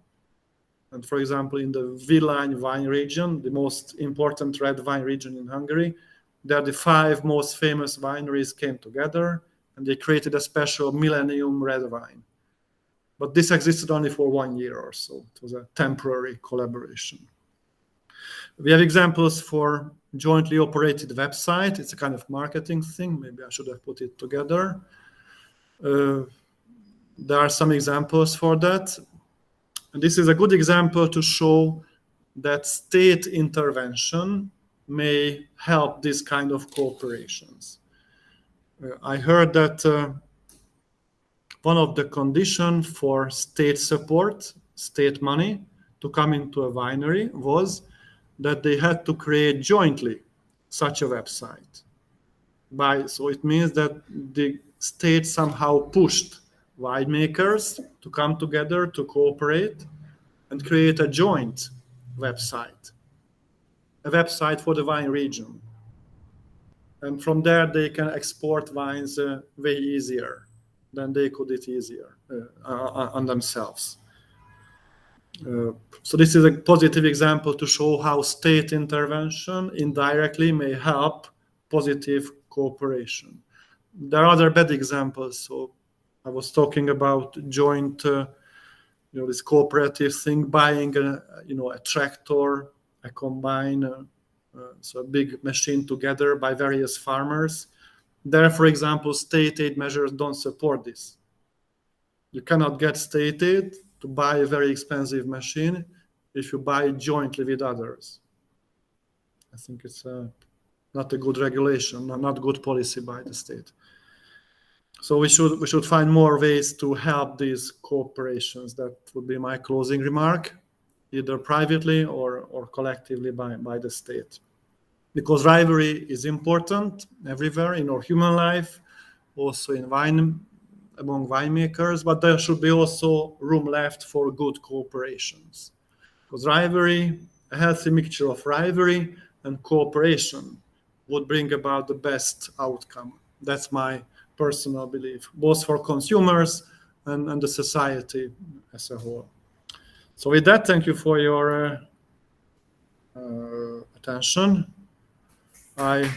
And for example, in the Vilain wine region, the most important red wine region in Hungary, there the 5 most famous wineries came together and they created a special Millennium red wine. But this existed only for 1 year or so. It was a temporary collaboration. We have examples for jointly operated website. It's a kind of marketing thing. Maybe I should have put it together. There are some examples for that. And this is a good example to show that state intervention may help this kind of cooperations. I heard that one of the conditions for state support, state money, to come into a winery was that they had to create jointly such a website. So it means that the state somehow pushed winemakers to come together to cooperate and create a joint website, a website for the wine region. And from there, they can export wines way easier than they could it easier on themselves. So this is a positive example to show how state intervention indirectly may help positive cooperation. There are other bad examples. So I was talking about joint, this cooperative thing, buying a tractor, a combine, so a big machine together by various farmers. There, for example, state aid measures don't support this. You cannot get state aid to buy a very expensive machine if you buy it jointly with others. I think it's not a good regulation, not good policy by the state. So we should find more ways to help these cooperations. That would be my closing remark, either privately or collectively by the state. Because rivalry is important everywhere in our human life, also in among winemakers, but there should be also room left for good cooperations. Because rivalry, a healthy mixture of rivalry and cooperation would bring about the best outcome. That's my personal belief, both for consumers and the society as a whole. So with that, thank you for your attention. I'm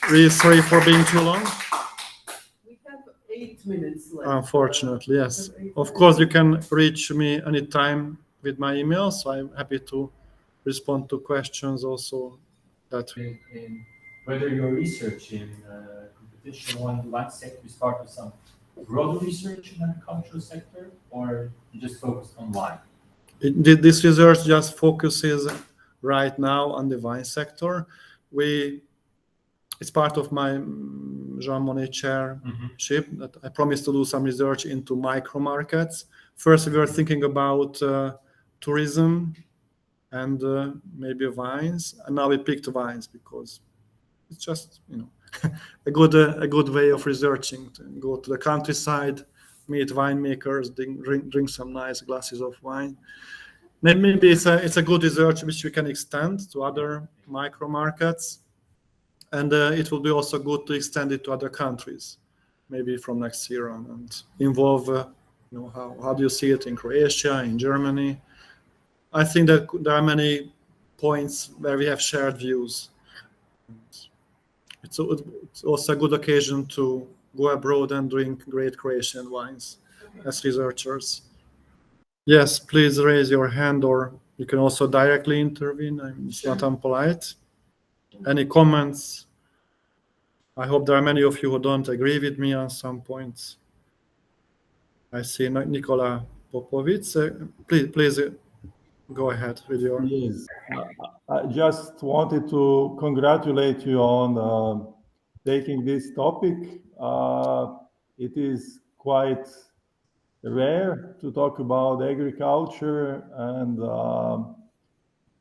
really sorry for being too long. 8 minutes left. Unfortunately, yes. Of course, you can reach me anytime with my email, so I'm happy to respond to questions also that way. In whether your research in competition wine sector is part of some broader research in the agricultural sector, or you just focused on wine? This research just focuses right now on the wine sector. It's part of my Jean Monnet chairship that I promised to do some research into micro markets. First, we were thinking about tourism and maybe wines, and now we picked wines because it's just a good way of researching. To go to the countryside, meet winemakers, drink some nice glasses of wine. Maybe it's a good research which we can extend to other micro markets. And it will be also good to extend it to other countries, maybe from next year on, and involve, how do you see it in Croatia, in Germany? I think that there are many points where we have shared views. It's also a good occasion to go abroad and drink great Croatian wines as researchers. Yes, please raise your hand, or you can also directly intervene. It's not unpolite. Any comments? I hope there are many of you who don't agree with me on some points. I see Nikola Popovic. Please go ahead with your... Yes. I just wanted to congratulate you on taking this topic. It is quite rare to talk about agriculture, and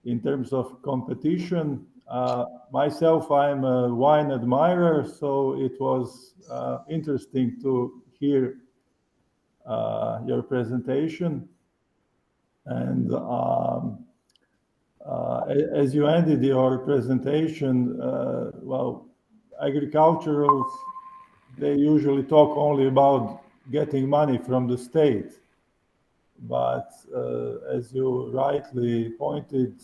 in terms of competition, myself, I'm a wine admirer, so it was interesting to hear your presentation. And as you ended your presentation, well, agriculturals, they usually talk only about getting money from the state. But as you rightly pointed,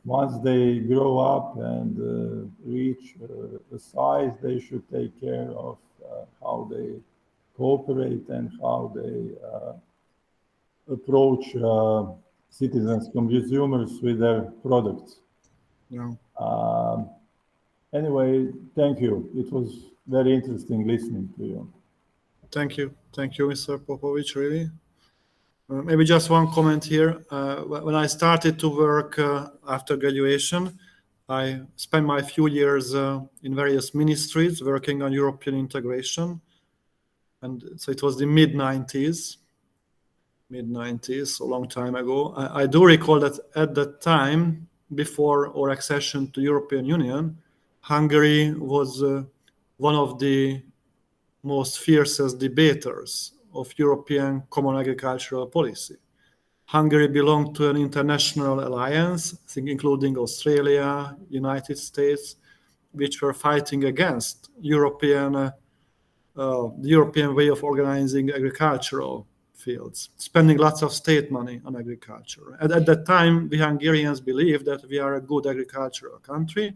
once they grow up and reach a size, they should take care of how they cooperate and how they approach citizens, consumers with their products. Yeah. Anyway, thank you. It was very interesting listening to you. Thank you, Mr. Popovic, really. Maybe just one comment here. When I started to work after graduation, I spent my few years in various ministries working on European integration. And so it was the mid-90s, a long time ago. I do recall that at that time, before our accession to European Union, Hungary was one of the most fiercest debaters of European common agricultural policy. Hungary belonged to an international alliance, I think including Australia, United States, which were fighting against the European way of organizing agricultural fields, spending lots of state money on agriculture. At that time, the Hungarians believed that we are a good agricultural country,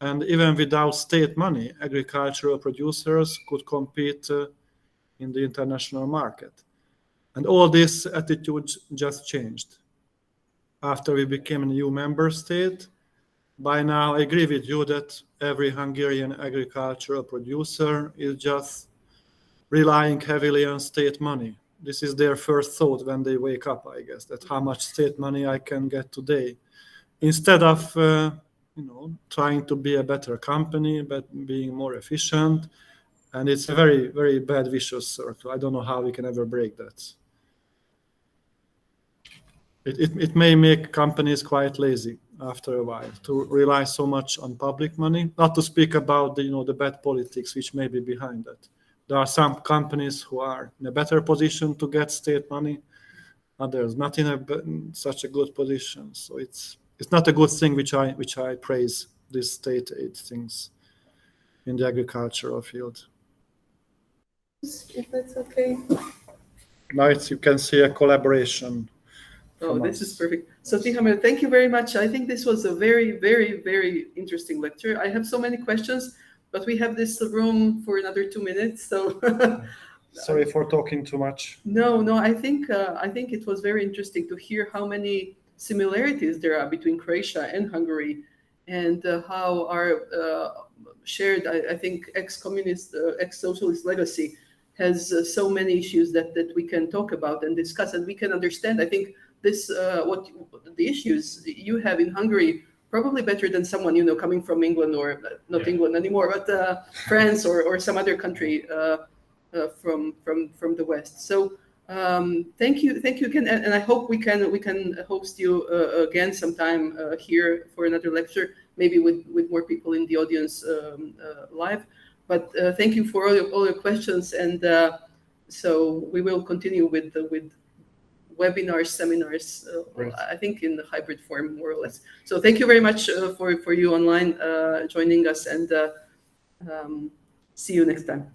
and even without state money, agricultural producers could compete in the international market. And all this attitude just changed. After we became a new member state, by now I agree with you that every Hungarian agricultural producer is just relying heavily on state money. This is their first thought when they wake up, I guess, that how much state money I can get today. Instead of trying to be a better company, but being more efficient. And it's a very, very bad vicious circle. I don't know how we can ever break that. It may make companies quite lazy after a while to rely so much on public money, not to speak about the bad politics which may be behind that. There are some companies who are in a better position to get state money, others not in such a good position. So it's not a good thing which I praise, these state aid things in the agricultural field. If that's okay. Now you can see a collaboration. Oh, this is perfect. So Tihamer, thank you very much. I think this was a very, very, very interesting lecture. I have so many questions, but we have this room for another 2 minutes. So sorry for talking too much. No, I think it was very interesting to hear how many similarities there are between Croatia and Hungary, and how our shared, I think, ex-communist, ex-socialist legacy has so many issues that we can talk about and discuss, and we can understand. I think this what the issues you have in Hungary probably better than someone coming from England, or not England anymore, but France or some other country from the West. So thank you again, and I hope we can host you again sometime here for another lecture, maybe with more people in the audience live. But thank you for all your questions, and so we will continue with webinars, seminars, I think in the hybrid form, more or less. So thank you very much for you online joining us, and see you next time.